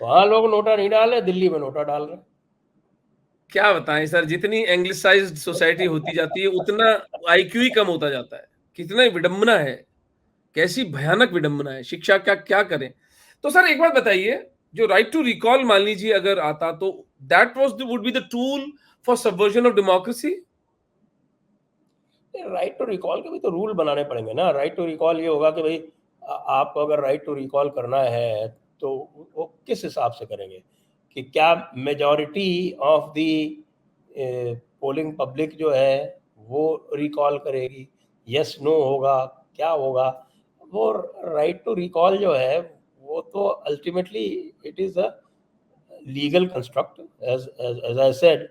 वहां लोग नोटा नहीं डाल रहे, दिल्ली में नोटा डाल रहे। क्या बताएं सर, जितनी एंग्लिसाइज्ड सोसाइटी होती जाती है उतना आईक्यू ही कम होता जाता है। कितना विडंबना है, कैसी भयानक विडंबना है। शिक्षा क्या क्या करें। तो सर एक बात बताइए, जो राइट टू रिकॉल मान लीजिए अगर आता, तो that was would be the tool for subversion of democracy. Right to recall के भी तो रूल बनाने पड़ेंगे ना। राइट टू रिकॉल ये होगा कि भाई आपको अगर राइट टू रिकॉल करना है तो वो किस हिसाब से करेंगे, कि क्या majority of the polling public जो है वो रिकॉल करेगी, यस नो होगा, क्या होगा। वो राइट टू रिकॉल जो है वो तो ultimately it is a legal construct, as I said,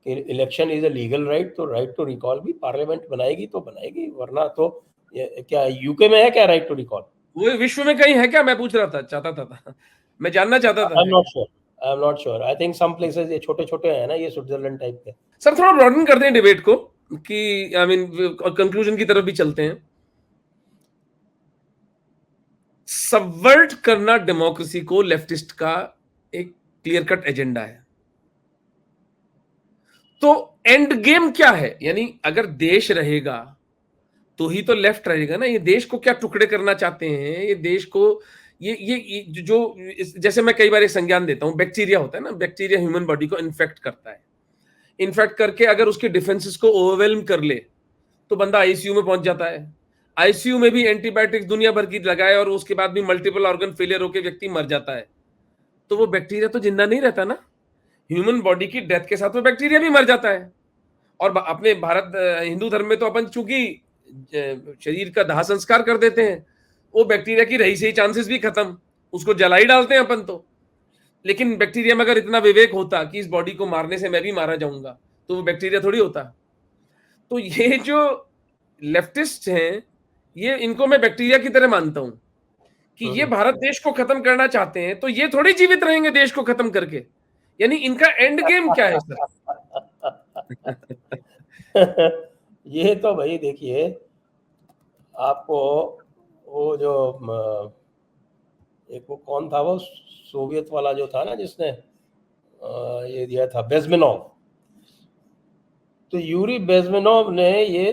election is a legal right. तो राइट टू रिकॉल भी पार्लियामेंट बनाएगी तो बनाएगी, वरना तो क्या यूके में है क्या राइट टू रिकॉल? वो विश्व में कहीं है क्या, मैं पूछ रहा था, चाहता था मैं जानना चाहता था। I am not sure, I am not sure. I think some places ये छोटे छोटे हैं ना, ये स्विट्जरलैंड टाइप के। सर थोड़ा ब्रॉडन करते हैं डिबेट को, कि आई मीन कंक्लूजन की तरफ भी चलते हैं। सबवर्ट करना डेमोक्रेसी को लेफ्टिस्ट का एक क्लियर कट एजेंडा है। तो एंड गेम क्या है, यानी अगर देश रहेगा तो ही तो लेफ्ट रहेगा ना। ये देश को क्या टुकड़े करना चाहते हैं, ये देश को, ये जो, जैसे मैं कई बार एक संज्ञान देता हूं, बैक्टीरिया होता है ना, बैक्टीरिया ह्यूमन बॉडी को इन्फेक्ट करता है। इन्फेक्ट करके अगर उसके डिफेंसेस को ओवरवेलम कर ले तो बंदा आईसीयू में पहुंच जाता है। आईसीयू में भी एंटीबायोटिक्स दुनिया भर की लगाए और उसके बाद भी मल्टीपल ऑर्गन फेलियर होकर व्यक्ति मर जाता है। तो वो बैक्टीरिया तो जिंदा नहीं रहता ना। ह्यूमन बॉडी की डेथ के साथ वो बैक्टीरिया भी मर जाता है। और अपने भारत हिंदू धर्म में तो अपन चूंकि शरीर का दाह संस्कार कर देते हैं, वो बैक्टीरिया की रही सही चांसेस भी खत्म, उसको जला ही डालते हैं अपन तो। लेकिन बैक्टीरिया में अगर इतना विवेक होता कि इस बॉडी को मारने से मैं भी मारा जाऊंगा, तो वो बैक्टीरिया थोड़ी होता। तो ये जो लेफ्टिस्ट हैं, ये इनको मैं बैक्टीरिया की तरह मानता हूं कि ये भारत देश को खत्म करना चाहते हैं, तो ये थोड़ी जीवित रहेंगे देश को खत्म करके। यानी इनका एंड गेम क्या है सर? ये तो भाई देखिए, आपको वो जो एक वो कौन था, वो सोवियत वाला जो था ना, जिसने ये दिया था, बेज़मेनोव। तो यूरी बेज़मेनोव ने ये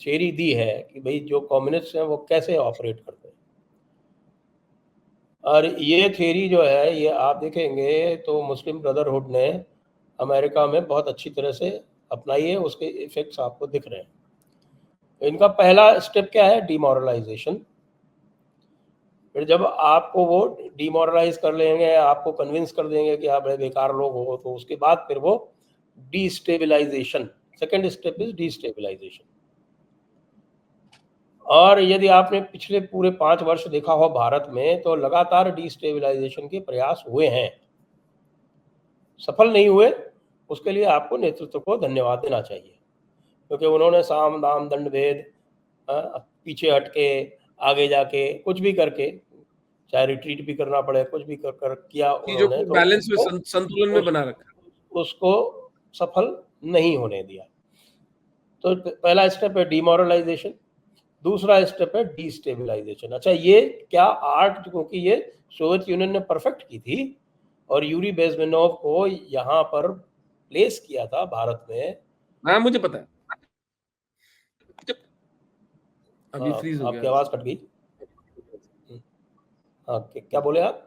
थ्योरी दी है कि भाई जो कम्युनिस्ट हैं वो कैसे ऑपरेट करते हैं। और ये थ्योरी जो है, ये आप देखेंगे तो मुस्लिम ब्रदरहुड ने अमेरिका में बहुत अच्छी तरह से अपनाई है, उसके इफेक्ट्स आपको दिख रहे हैं। इनका पहला स्टेप क्या है? डिमोरलाइजेशन। फिर जब आपको वो डिमोरलाइज कर लेंगे, आपको कन्विंस कर देंगे कि आप बड़े बेकार लोग हो, तो उसके बाद फिर वो destabilisation, second step is destabilisation. और यदि आपने पिछले पूरे 5 वर्ष देखा हो भारत में, तो लगातार डिस्टेबलाइजेशन के प्रयास हुए हैं, सफल नहीं हुए। उसके लिए आपको नेतृत्व को धन्यवाद देना चाहिए, क्योंकि उन्होंने साम दाम दंड भेद, पीछे हट के, आगे जाके, कुछ भी करके, चाहे रिट्रीट भी करना पड़े, कुछ भी कर किया चीजों उन्होंने, को तो बैलेंस में उसको संतुलन में बना रखा। उसको सफल नहीं होने दिया। तो पहला स्टेप है डिमोरलाइजेशन, दूसरा स्टेप है डिस्टेबलाइजेशन। अच्छा, ये क्या आर्ट, क्योंकि ये सोवियत यूनियन ने परफेक्ट की थी और यूरी बेज़मेनोव को यहाँ पर प्लेस किया था भारत में। हाँ, मुझे पता है। अभी फ्रीज हो आपकी गया। आवाज कट गई। हाँ, क्या बोले आप?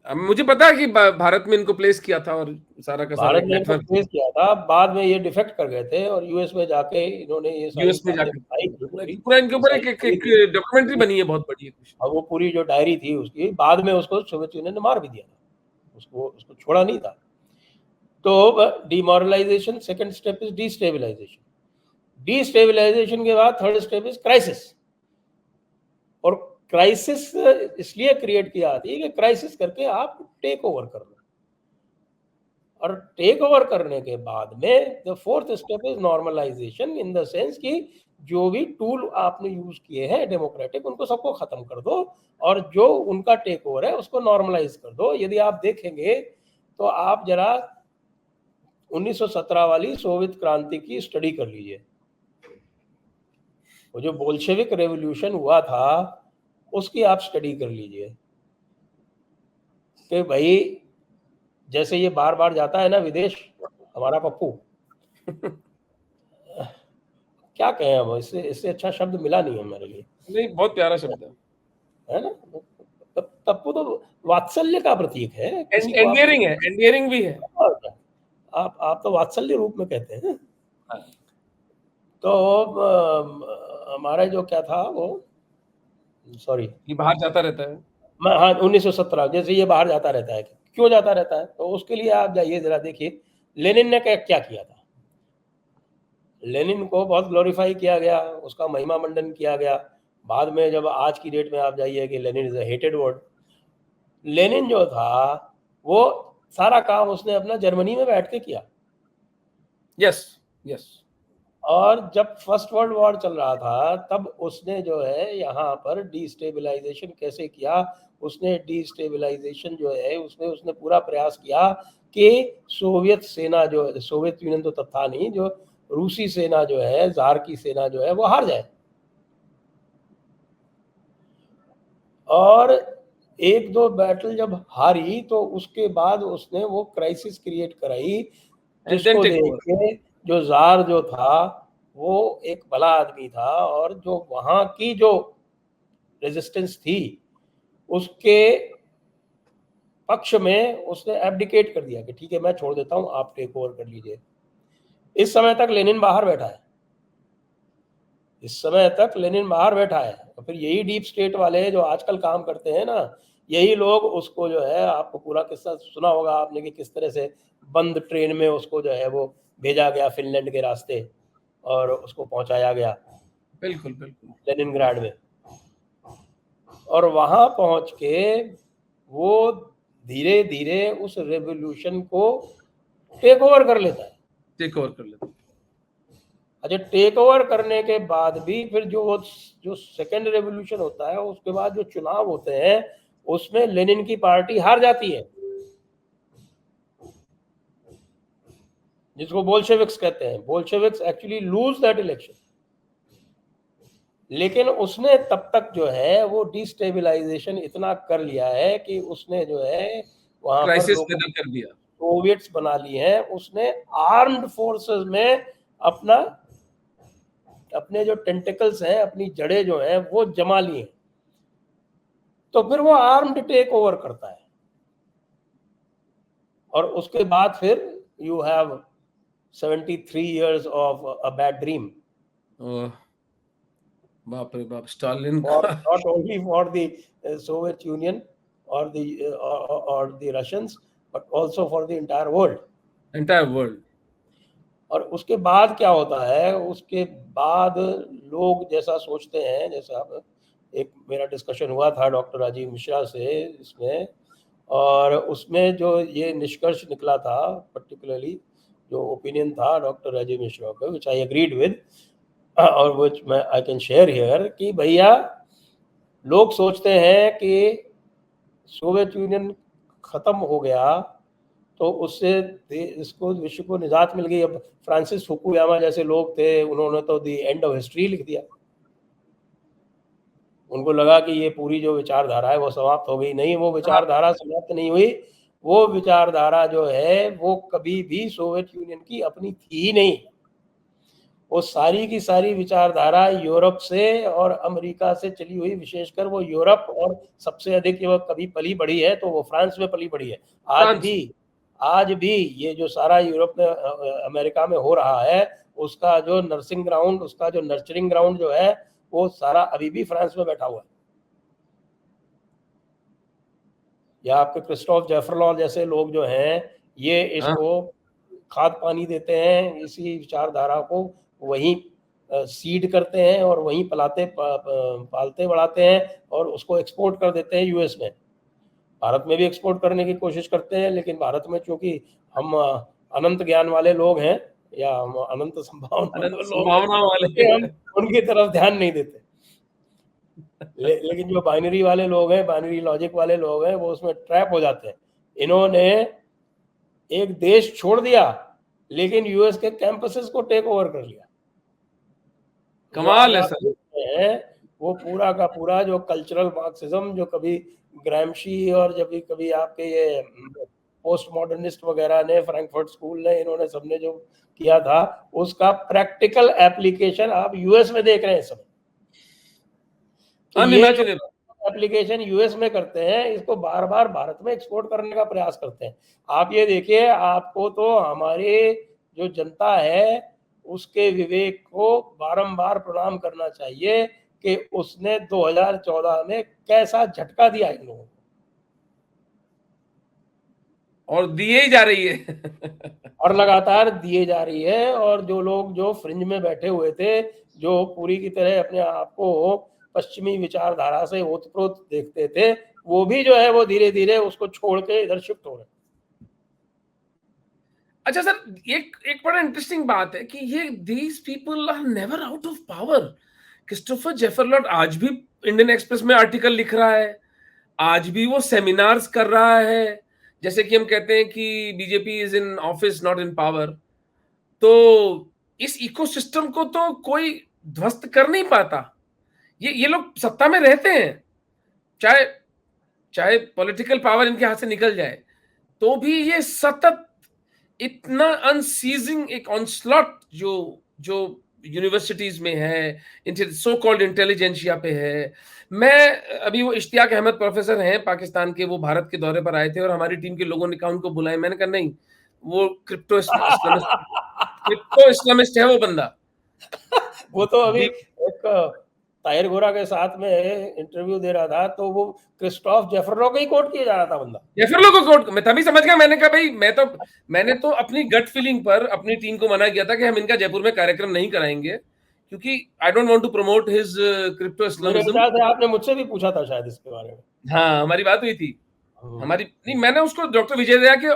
मुझे पता है कि भारत में इनको प्लेस किया था और सारा का सारा भारत एक ने इनको नेटवर्क प्लेस किया था, बाद में ये डिफेक्ट कर गए थे और यूएस में जाके इन्होंने ये सारी यूएस में बातें जाकर बताई पूरा थी, पूरा इनके ये ऊपर सारी एक थी। डॉक्यूमेंट्री बनी है बहुत बड़ी कुछ। और वो पूरी जो डायरी थी उसकी, बाद में उसको सोवियत यूनियन ने मार भी दिया था, उसको छोड़ा नहीं था। तो demoralisation, second step is destabilisation. Destabilisation के बाद थर्ड स्टेप इज क्राइसिस। और क्राइसिस इसलिए क्रिएट किया जाती है कि क्राइसिस करके आप टेक ओवर कर लो, और टेक ओवर करने के बाद में the fourth step is normalisation, in the sense कि जो भी टूल आपने यूज किए हैं डेमोक्रेटिक, उनको सबको खत्म कर दो और जो उनका टेक ओवर है उसको नॉर्मलाइज कर दो। यदि आप देखेंगे तो आप जरा 1917 वाली सोवियत क्रांति की स्टडी कर लीजिए। वो जो बोल्शेविक रेवोल्यूशन हुआ था, उसकी आप स्टडी कर लीजिए कि भाई, जैसे ये बार बार जाता है ना विदेश, हमारा पप्पू, क्या कहें अब, इससे इससे अच्छा शब्द मिला नहीं है मेरे लिए, नहीं, बहुत प्यारा शब्द है ना। पप्पू तो वात्सल्य का प्रतीक है, है। किसी को आप, एंडियरिंग है, एंडियरिंग भी है। आप तो वात्सल्य रूप में कहते हैं। हाँ। तो हमारा जो क्या था वो, सॉरी, ये बाहर जाता रहता है। हाँ, 1917, जैसे ये बाहर जाता रहता है, क्यों जाता रहता है, तो उसके लिए आप जाइए जरा देखिए लेनिन ने क्या क्या किया था। लेनिन को बहुत ग्लोरीफाई किया गया, उसका महिमा मंडन किया गया। बाद में जब आज की डेट में आप जाइए कि Lenin is a hated word. Lenin जो था वो सारा काम उसने अपना जर्मनी में बैठ के किया। Yes, yes. और जब फर्स्ट वर्ल्ड वॉर चल रहा था, तब उसने जो है यहाँ पर डिस्टेबलाइजेशन कैसे किया, उसने डिस्टेबलाइजेशन जो है उसमें उसने पूरा प्रयास किया कि सोवियत सेना जो, सोवियत यूनियन तो तब था नहीं, जो रूसी सेना जो है, जार की सेना जो है, वो हार जाए। और एक दो बैटल जब हारी, तो उसके बाद उसने वो क्राइसिस क्रिएट कराई, एंड देन जिसको टेक देख ओवर। के जो जार जो था वो एक भला आदमी था, और जो वहां की जो रेजिस्टेंस थी उसके पक्ष में उसने एब्डिकेट कर दिया कि ठीक है, मैं छोड़ देता हूं, आप टेक ओवर कर लीजिए। इस समय तक लेनिन बाहर बैठा है, इस समय तक लेनिन बाहर बैठा है। तो फिर यही डीप स्टेट वाले जो आजकल काम करते हैं ना, यही लोग उसको जो है, आपको पूरा किस्सा सुना होगा आपने कि किस तरह से बंद ट्रेन में उसको जो है वो भेजा गया फिनलैंड के रास्ते और उसको पहुंचाया गया बिल्कुल, बिल्कुल। लेनिनग्राड में। और वहां पहुंच के वो धीरे धीरे उस रेवोल्यूशन को टेक ओवर कर लेता है। टेक ओवर कर लेते हैं। अच्छा, टेक ओवर करने के बाद भी फिर जो जो सेकेंड रेवोल्यूशन होता है, उसके बाद जो चुनाव होते हैं, उसमें लेनिन की पार्टी हार जाती है, जिसको बोल्शेविक्स कहते हैं। Bolsheviks actually lose that election, लेकिन उसने तब तक जो है वो डिस्टेबलाइजेशन इतना कर लिया है कि उसने जो है वहां पर क्राइसिस लोगों, पैदा कर दिया। सोवियट्स बना लिए हैं उसने, आर्म्ड फोर्सेस में अपना, अपने जो टेंटिकल्स हैं, अपनी जड़ें जो हैं वो जमा ली हैं। तो फिर वो आर्म्ड टेक ओवर करता है, और उसके बाद फिर you have 73 years of a bad dream. Oh, बाप रे बाप, स्टालिन for का not only for the Soviet Union or the Russians, but also for the entire world. Entire world. और उसके बाद क्या होता है, उसके बाद लोग जैसा सोचते हैं, जैसा अब एक मेरा डिस्कशन हुआ था डॉक्टर राजीव मिश्रा से इसमें, और उसमें जो ये निष्कर्ष निकला था, पर्टिकुलरली जो ओपिनियन था डॉक्टर राजीव मिश्रा का, विच आई एग्रीड विद, और विच मैं आई कैन शेयर हियर, कि भैया लोग सोचते हैं कि सोवियत यूनियन खत्म हो गया तो उससे इसको विश्व को निजात मिल गई। अब फ्रांसिस फुकुयामा जैसे लोग थे, उन्होंने तो दी एंड ऑफ हिस्ट्री लिख दिया। उनको लगा कि ये पूरी जो विचारधारा है वो समाप्त हो गई। नहीं, वो विचारधारा समाप्त नहीं हुई। वो विचारधारा जो है वो कभी भी सोवियत यूनियन की अपनी थी ही नहीं। वो सारी की सारी विचारधारा यूरोप से और अमेरिका से चली हुई, विशेषकर वो यूरोप, और सबसे अधिक वो कभी पली बढ़ी है तो वो फ्रांस में पली बढ़ी है। फ्रांस। आज भी ये जो सारा यूरोप में अमेरिका में हो रहा है, उसका जो नर्सिंग ग्राउंड, उसका जो नर्चरिंग ग्राउंड जो है, वो सारा अभी भी फ्रांस में बैठा हुआ है। या आपके क्रिस्टोफ जेफरलॉन जैसे लोग जो हैं, ये हाँ, इसको खाद पानी देते हैं, इसी विचारधारा को वहीं सीड करते हैं और वहीं पालते बढ़ाते हैं और उसको एक्सपोर्ट कर देते हैं यूएस में। भारत में भी एक्सपोर्ट करने की कोशिश करते हैं, लेकिन भारत में चूंकि हम अनंत ज्ञान वाले लोग हैं, या हम अनंत संभावना अनंत वाले लोग हैं, संभावना वाले। इसलिए हम उनकी तरफ ध्यान नहीं देते। लेकिन जो बाइनरी वाले लोग हैं, बाइनरी लॉजिक वाले लोग हैं, वो उसमें ट्रैप हो जाते हैं। इन्होंने एक देश छोड़ दिया, लेकिन यूएस के कैंपसेस को टेक ओवर कर लिया। जो आज कमाल है आप सर। देख रहे हैं, वो पूरा का पूरा जो कल्चरल मार्क्सिज्म, जो कभी ग्रैमशी और जब भी कभी आपके ये पोस्ट मॉडर्निस्ट वगैरह ने, फ्रैंकफर्ट स्कूल ने, इन्होंने सबने जो किया था, उसका प्रैक्टिकल एप्लीकेशन आप यूएस में देख रहे हैं सब। तो ये जो अनइमेजिनेबल। एप्लीकेशन यूएस में करते हैं, इसको बार बार भारत में एक्सपोर्ट करने का प्रयास करते हैं। आप ये देखिए, आपको तो हमारे जो जनता है उसके विवेक को बारंबार प्रणाम करना चाहिए कि उसने 2014 में कैसा झटका दिया इन लोगों को। और दिए ही जा रही है। और लगातार दिए जा रही है। और जो लोग जो फ्रिंज में बैठे हुए थे, जो पूरी की तरह अपने आप को पश्चिमी विचारधारा से ओतप्रोत देखते थे, वो भी जो है वो धीरे धीरे उसको छोड़ के इधर शिफ्ट हो रहे हैं। अच्छा सर, एक एक बड़ा इंटरेस्टिंग बात है कि ये these people are never out of power. Christopher Jaffrelot आज भी इंडियन एक्सप्रेस में आर्टिकल लिख रहा है, आज भी वो सेमिनार्स कर रहा है। जैसे कि हम कहते हैं कि BJP is in office not in power. तो इस इकोसिस्टम को तो कोई ध्वस्त कर नहीं पाता। ये लोग सत्ता में रहते हैं, चाहे चाहे पॉलिटिकल पावर इनके हाथ से निकल जाए, तो भी ये सतत इतना अनसीजिंग एक ऑनस्लॉट जो जो यूनिवर्सिटीज में है, सो कॉल्ड इंटेलिजेंशिया पे है। मैं अभी, वो इश्तियाक अहमद प्रोफेसर हैं पाकिस्तान के, वो भारत के दौरे पर आए थे और हमारी टीम के लोगों ने कहा उनको बुलाए। मैंने कहा नहीं, वो क्रिप्टो इस्लामिस्ट है वो बंदा। वो तो अभी एक ताहिर गोरा के साथ में इंटरव्यू दे रहा था, तो वो क्रिस्टोफ जेफरनो को ही कोट किया जा रहा था बंदा। जेफरलो को कोर्ट, मैं तभी समझ गया। मैंने कहा भाई, मैंने तो अपनी गट फीलिंग पर अपनी टीम को मना किया था कि हम इनका जयपुर में कार्यक्रम नहीं कराएंगे, क्योंकि I don't want to promote his crypto मेरे इस्लामिज्म। ख्याल से आपने मुझसे भी पूछा था शायद इसके बारे में। हाँ, हमारी बात हुई थी। हम्म। हमारी नहीं, मैंने उसको डॉक्टर विजय दया के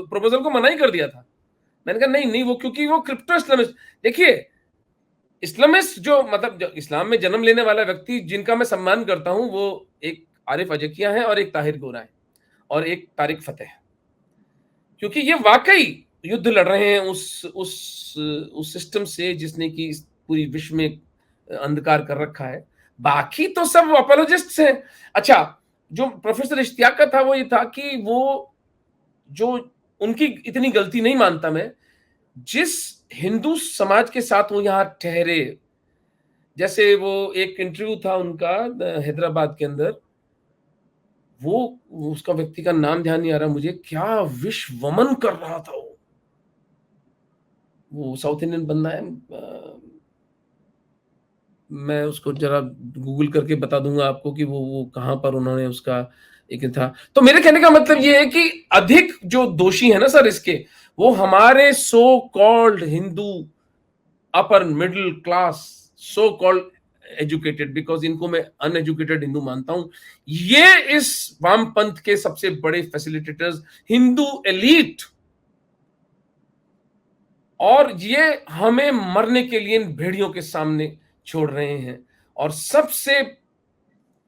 प्रपोजल को मना ही कर दिया था। मैंने कहा नहीं नहीं, वो क्योंकि वो क्रिप्टो इस्लामिस्ट, देखिए, इस्लामिस्ट जो मतलब जो इस्लाम में जन्म लेने वाला व्यक्ति जिनका मैं सम्मान करता हूं, वो एक आरिफ अजकिया है और एक ताहिर गोरा है और एक तारिक फतेह, क्योंकि ये वाकई युद्ध लड़ रहे हैं उस सिस्टम से जिसने कि इस पूरी विश्व में अंधकार कर रखा है। बाकी तो सब अपोलोजिस्ट्स हैं। अच्छा, जो प्रोफेसर इश्तियाक का था वो ये था कि वो जो उनकी इतनी गलती नहीं मानता मैं, जिस हिंदू समाज के साथ वो यहाँ ठहरे, जैसे वो एक इंटरव्यू था उनका हैदराबाद के अंदर, वो उसका व्यक्ति का नाम ध्यान नहीं आ रहा मुझे, क्या विश्व वमन कर रहा था वो साउथ इंडियन बंदा है, मैं उसको जरा गूगल करके बता दूंगा आपको कि वो कहाँ पर उन्होंने उसका एक था। तो मेरे कहने का मतलब ये है कि अधिक जो दोषी है ना सर इसके, वो हमारे so called Hindu upper middle class, so called educated, because इनको मैं अनएजुकेटेड हिंदू मानता हूं, ये इस वामपंथ के सबसे बड़े फैसिलिटेटर्स, हिंदू एलीट, और ये हमें मरने के लिए इन भेड़ियों के सामने छोड़ रहे हैं। और सबसे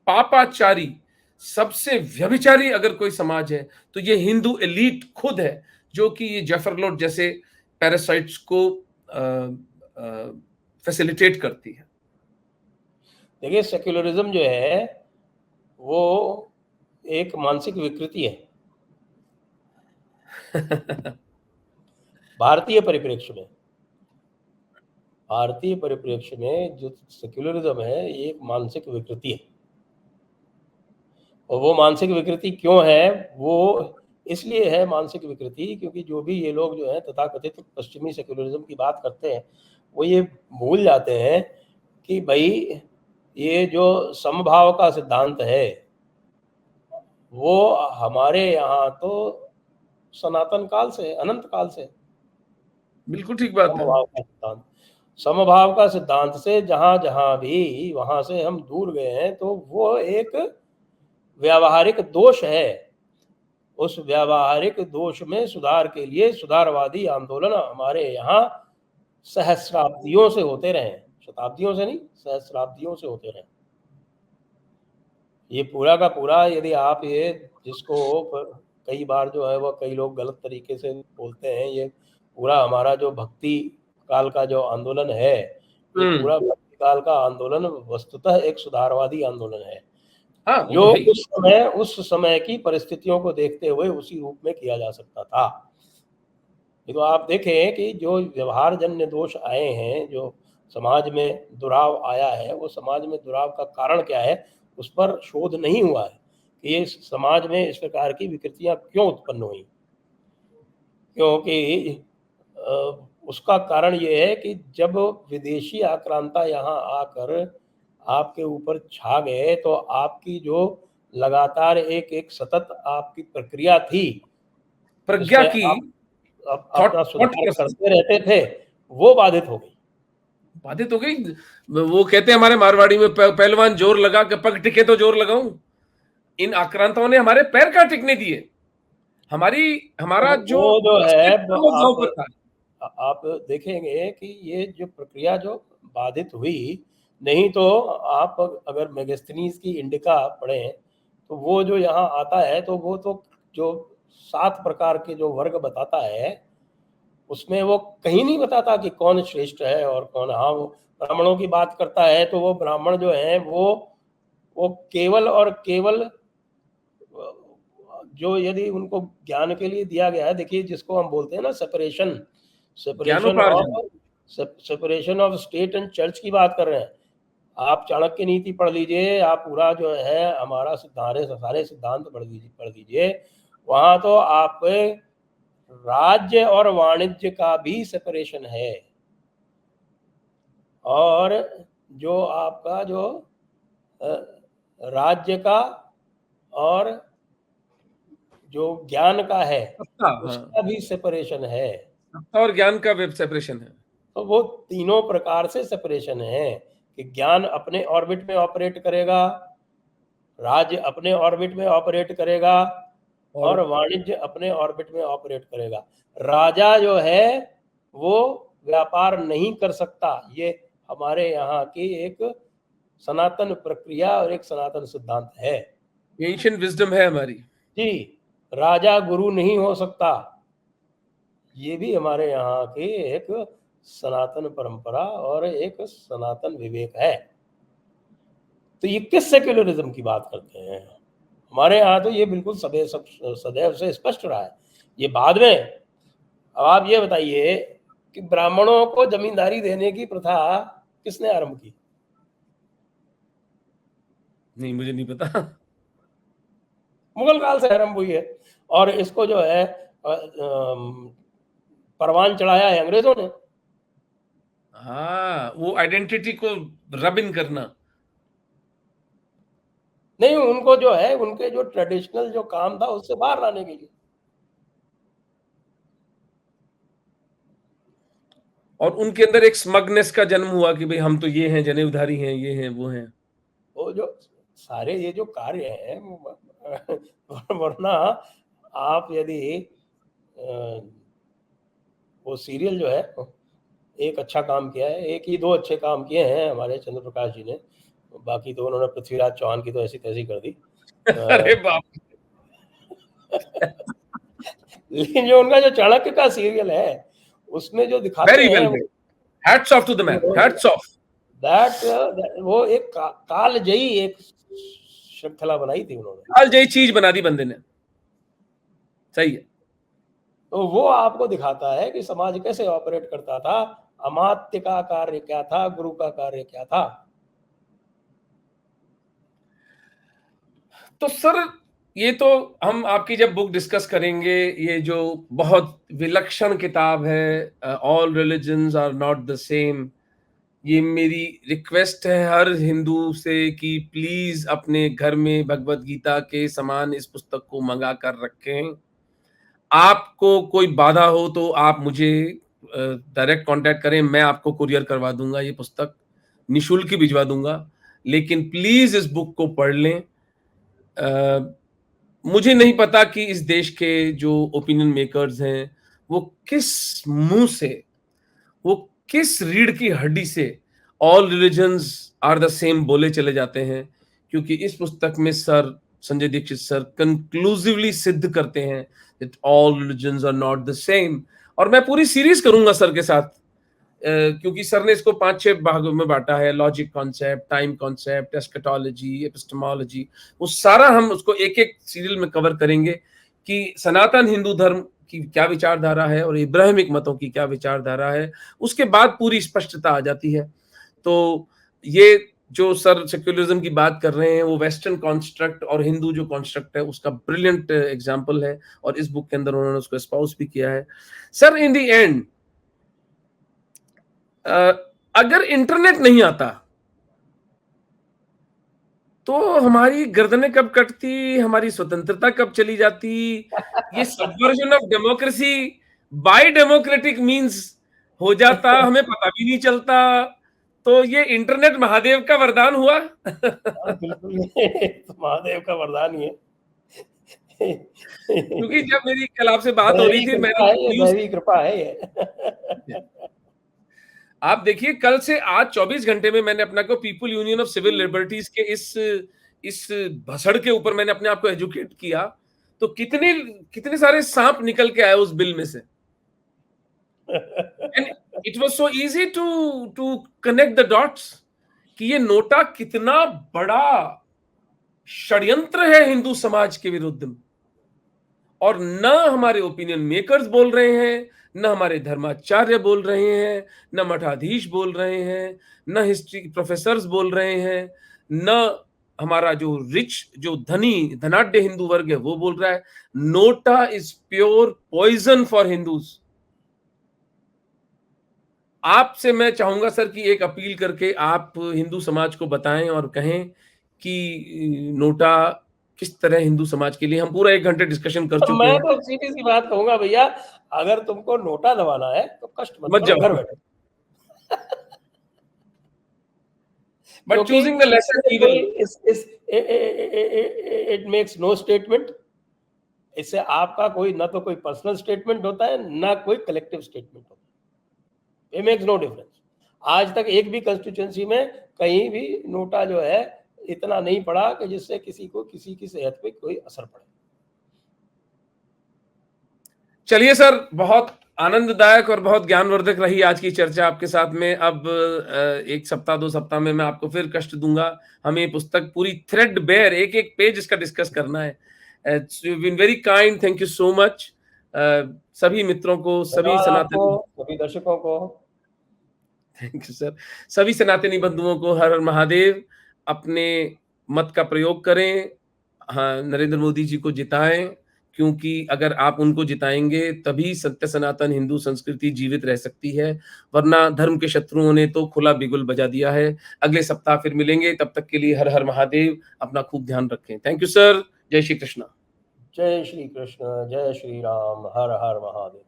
पापाचारी, सबसे व्यभिचारी अगर कोई समाज है तो ये हिंदू एलीट खुद है, जो कि ये जेफरलोट जैसे पैरासाइट्स को फैसिलिटेट करती है। देखिए, सेक्युलरिज्म जो है वो एक मानसिक विकृति है भारतीय परिप्रेक्ष्य में। भारतीय परिप्रेक्ष्य में जो सेक्युलरिज्म है ये एक मानसिक विकृति है। और वो मानसिक विकृति क्यों है? वो इसलिए है मानसिक विकृति क्योंकि जो भी ये लोग जो है तथाकथित पश्चिमी सेक्युलरिज्म की बात करते हैं, वो ये भूल जाते हैं कि भाई ये जो समभाव का सिद्धांत है वो हमारे यहाँ तो सनातन काल से, अनंत काल से बिल्कुल ठीक बात है। समभाव का सिद्धांत, समभाव का सिद्धांत से जहाँ जहाँ भी वहां से हम दूर गए हैं तो वो एक व्यावहारिक दोष है। उस व्यावहारिक दोष में सुधार के लिए सुधारवादी आंदोलन हमारे यहाँ सहस्राब्दियों से होते रहे, शताब्दियों से नहीं, सहस्राब्दियों से होते रहे। ये पूरा का पूरा, यदि आप ये जिसको कई बार जो है वह कई लोग गलत तरीके से बोलते हैं, ये पूरा हमारा जो भक्ति काल का जो आंदोलन है, ये पूरा भक्ति काल का आंदोलन वस्तुतः एक सुधारवादी आंदोलन है, हाँ, वो जो तो है ही। उस समय की परिस्थितियों को देखते हुए उसी रूप में किया जा सकता था। ये तो आप देखें कि जो व्यवहार जन्य दोष आए हैं, जो समाज में दुराव आया है, वो समाज में दुराव का कारण क्या है, उस पर शोध नहीं हुआ है कि ये समाज में इस प्रकार की विकृतियां क्यों उत्पन्न हुई। क्योंकि उसका कारण ये है कि जब विदेशी आक्रांता यहाँ आकर आपके ऊपर छा गए तो आपकी जो लगातार एक सतत आपकी प्रक्रिया थी प्रज्ञा जिसमें की, आप थॉट अपना थॉट सुधार प्रोसेस करते रहते थे, वो बाधित हो गई। बाधित हो गई। वो कहते हैं हमारे मारवाड़ी में, पहलवान जोर लगा के पग टिके तो जोर लगाऊं। इन आक्रांताओं ने हमारे पैर का टिकने दिए। हमारा जो वो जो है अस्तित्व वो दांव पर था। आप देखेंगे कि ये जो प्रक्रिया जो बाधित हुई, नहीं तो आप अगर मेगास्थनीज की इंडिका पढ़ें तो वो जो यहाँ आता है तो वो तो जो 7 प्रकार के जो वर्ग बताता है उसमें वो कहीं नहीं बताता कि कौन श्रेष्ठ है और कौन। हाँ, वो ब्राह्मणों की बात करता है तो वो ब्राह्मण जो है वो केवल और केवल जो यदि उनको ज्ञान के लिए दिया गया है, देखिए जिसको हम बोलते हैं ना सेपरेशन, सेपरेशन ज्ञानोपार्जन। Of separation of state and church की बात कर रहे हैं। आप चाणक्य नीति पढ़ लीजिए, आप पूरा जो है हमारा सारे सिद्धांत पढ़ लीजिए, वहां तो आप राज्य और वाणिज्य का भी सेपरेशन है। और जो आपका जो राज्य का और जो ज्ञान का है सत्ता, हाँ। उसका भी सेपरेशन है। सत्ता और ज्ञान का वेब सेपरेशन है। तो वो तीनों प्रकार से सेपरेशन है कि ज्ञान अपने ऑर्बिट में ऑपरेट करेगा, राज्य अपने ऑर्बिट में ऑपरेट करेगा और और वाणिज्य अपने ऑर्बिट में ऑपरेट करेगा। राजा जो है वो व्यापार नहीं कर सकता। ये हमारे यहाँ की एक सनातन प्रक्रिया और एक सनातन सिद्धांत है। एंशिएंट विजडम है हमारी। जी, राजा गुरु नहीं हो सकता। ये भी हमारे यहाँ की एक सनातन परंपरा और एक सनातन विवेक है। तो ये किस सेक्युलरिज्म की बात करते हैं? हमारे यहाँ तो ये बिल्कुल सदैव से स्पष्ट रहा है। ये बाद में, अब आप ये बताइए कि ब्राह्मणों को जमींदारी देने की प्रथा किसने आरंभ की? नहीं, मुझे नहीं पता। मुगल काल से आरंभ हुई है। और इसको जो है परवान चढ़ाया है अंग्रेजों ने। हाँ, वो आइडेंटिटी को रब इन करना। नहीं, उनको जो है, उनके जो ट्रेडिशनल जो काम था, उससे बाहर लाने के लिए। और उनके अंदर एक स्मगनेस का जन्म हुआ कि भाई हम तो ये हैं, जनेऊधारी हैं, ये हैं, वो हैं। वो जो सारे ये जो कार्य हैं, वरना आप यदि अ, वो सीरियल जो है, एक अच्छा काम किया है, एक ही 2 अच्छे काम किए हैं हमारे चंद्र प्रकाश जी ने, बाकी तो उन्होंने पृथ्वीराज चौहान की तो ऐसी-तैसी कर दी। अरे बाप! लेकिन जो उनका जो चाणक्य का सीरियल है, उसमें जो दिखाते वेरी वेल हैं made. Hats off to the man, hats off. That वो एक कालजयी एक श्रृंखला बनाई थी उन्होंने। आज यही चीज बना दी बंदे ने। सही है। तो वो आपको दिखाता है कि समाज कैसे ऑपरेट करता था, अमात्य का कार्य क्या था, गुरु का कार्य क्या था। तो सर, ये तो हम आपकी जब बुक डिस्कस करेंगे, ये जो बहुत विलक्षण किताब है, all religions are not the same, ये मेरी रिक्वेस्ट है हर हिंदू से कि प्लीज अपने घर में भगवत गीता के समान इस पुस्तक को मंगा कर रखें। आपको कोई बाधा हो तो आप मुझे डायरेक्ट कांटेक्ट करें, मैं आपको कुरियर करवा दूंगा, ये पुस्तक निशुल्क ही भिजवा दूंगा। लेकिन प्लीज इस बुक को पढ़ लें। मुझे नहीं पता कि इस देश के जो ओपिनियन मेकर्स हैं, वो किस मुंह से, वो किस रीढ़ की हड्डी से all religions are the same बोले चले जाते हैं, क्योंकि इस पुस्तक में sir Sanjay Dikshit sir conclusively सिद्ध करते हैं that all religions are not the same. और मैं पूरी सीरीज करूंगा सर के साथ, क्योंकि सर ने इसको 5-6 भागों में बांटा है, logic concept, time concept, eschatology, epistemology, वो सारा हम उसको एक एक सीरियल में कवर करेंगे कि सनातन हिंदू धर्म की क्या विचारधारा है और इब्राहिमिक मतों की क्या विचारधारा है। उसके बाद पूरी स्पष्टता आ जाती है। तो ये जो सर सेक्युलरिज्म की बात कर रहे हैं, वो वेस्टर्न कॉन्स्ट्रक्ट और हिंदू जो कॉन्स्ट्रक्ट है उसका ब्रिलियंट एग्जाम्पल है, और इस बुक के अंदर उन्होंने उसको एस्पाउस भी किया है। सर, इन द एंड, अगर इंटरनेट नहीं आता तो हमारी गर्दनें कब कटती, हमारी स्वतंत्रता कब चली जाती, ये subversion of democracy by democratic means हो जाता, हमें पता भी नहीं चलता। तो ये इंटरनेट महादेव का वरदान हुआ। हाँ, बिल्कुल। ये तो महादेव का वरदान ही है। क्योंकि जब मेरी कल आपसे बात हो रही दैवी थी, मैंने कृपा है ये, न्यूज, दैवी कृपा है ये। आप देखिए कल से आज 24 घंटे में मैंने अपना को people union of civil liberties के इस भसड़ के ऊपर मैंने अपने आप को एजुकेट किया। तो कितने कितने सारे सांप निकल के आए उस बिल में से। And it was so easy to to connect the dots कि ये नोटा कितना बड़ा षड्यंत्र है हिंदू समाज के विरुद्ध में। और न हमारे ओपिनियन मेकर्स बोल रहे हैं, न हमारे धर्माचार्य बोल रहे हैं, न मठाधीश बोल रहे हैं, न हिस्ट्री प्रोफेसर्स बोल रहे हैं, न हमारा जो रिच, जो धनाढ्य हिंदू वर्ग है वो बोल रहा है। NOTA is pure poison for Hindus. आपसे मैं चाहूंगा सर कि एक अपील करके आप हिंदू समाज को बताएं और कहें कि नोटा किस तरह हिंदू समाज के लिए, हम पूरा 1 घंटे डिस्कशन कर तो चुके मैं हैं। तो सीधी-सी बात कहूँगा भैया, अगर तुमको नोटा दबाना है, तो कष्ट मत मत करो, घर जाओ, बैठो। बट क्योंकि चूजिंग द लेसर इससे इविल। कोई इस इट मेक्स नो स्टेटमेंट। इससे आपका कोई ना तो कोई पर्सनल स्टेटमेंट होता है, ना कोई कलेक्टिव स्टेटमेंट होता है। It makes no difference. आज तक एक भी कंस्टिट्यूएंसी में कहीं भी नोटा जो है, इतना नहीं पड़ा कि जिससे किसी को किसी की सेहत पे कोई असर पड़े। चलिए सर, बहुत आनंददायक और बहुत ज्ञानवर्धक रही आज की चर्चा आपके साथ में। अब 1 सप्ताह 2 सप्ताह में मैं आपको फिर कष्ट दूंगा। हमें ये पुस्तक पूरी थ्रेड बेयर, एक एक पेज इसका डिस्कस करना है। Been very kind, thank you so much. सभी मित्रों को, सभी धन्यवाद आपको, सनातनी, सभी दर्शकों को। थैंक यू सर, सभी सनातनी बंधुओं को हर हर महादेव। अपने मत का प्रयोग करें, हाँ, नरेंद्र मोदी जी को जिताएं, क्योंकि अगर आप उनको जिताएँगे तभी सत्य सनातन हिंदू संस्कृति जीवित रह सकती है, वरना धर्म के शत्रुओं ने तो खुला बिगुल बजा दिया है। अगले सप्ताह फिर मिलेंगे, तब तक के लिए हर हर महादेव, अपना खूब ध्यान रखें। थैंक यू सर, जय श्री कृष्णा। जय श्री कृष्ण, जय श्री राम, हर हर महादेव।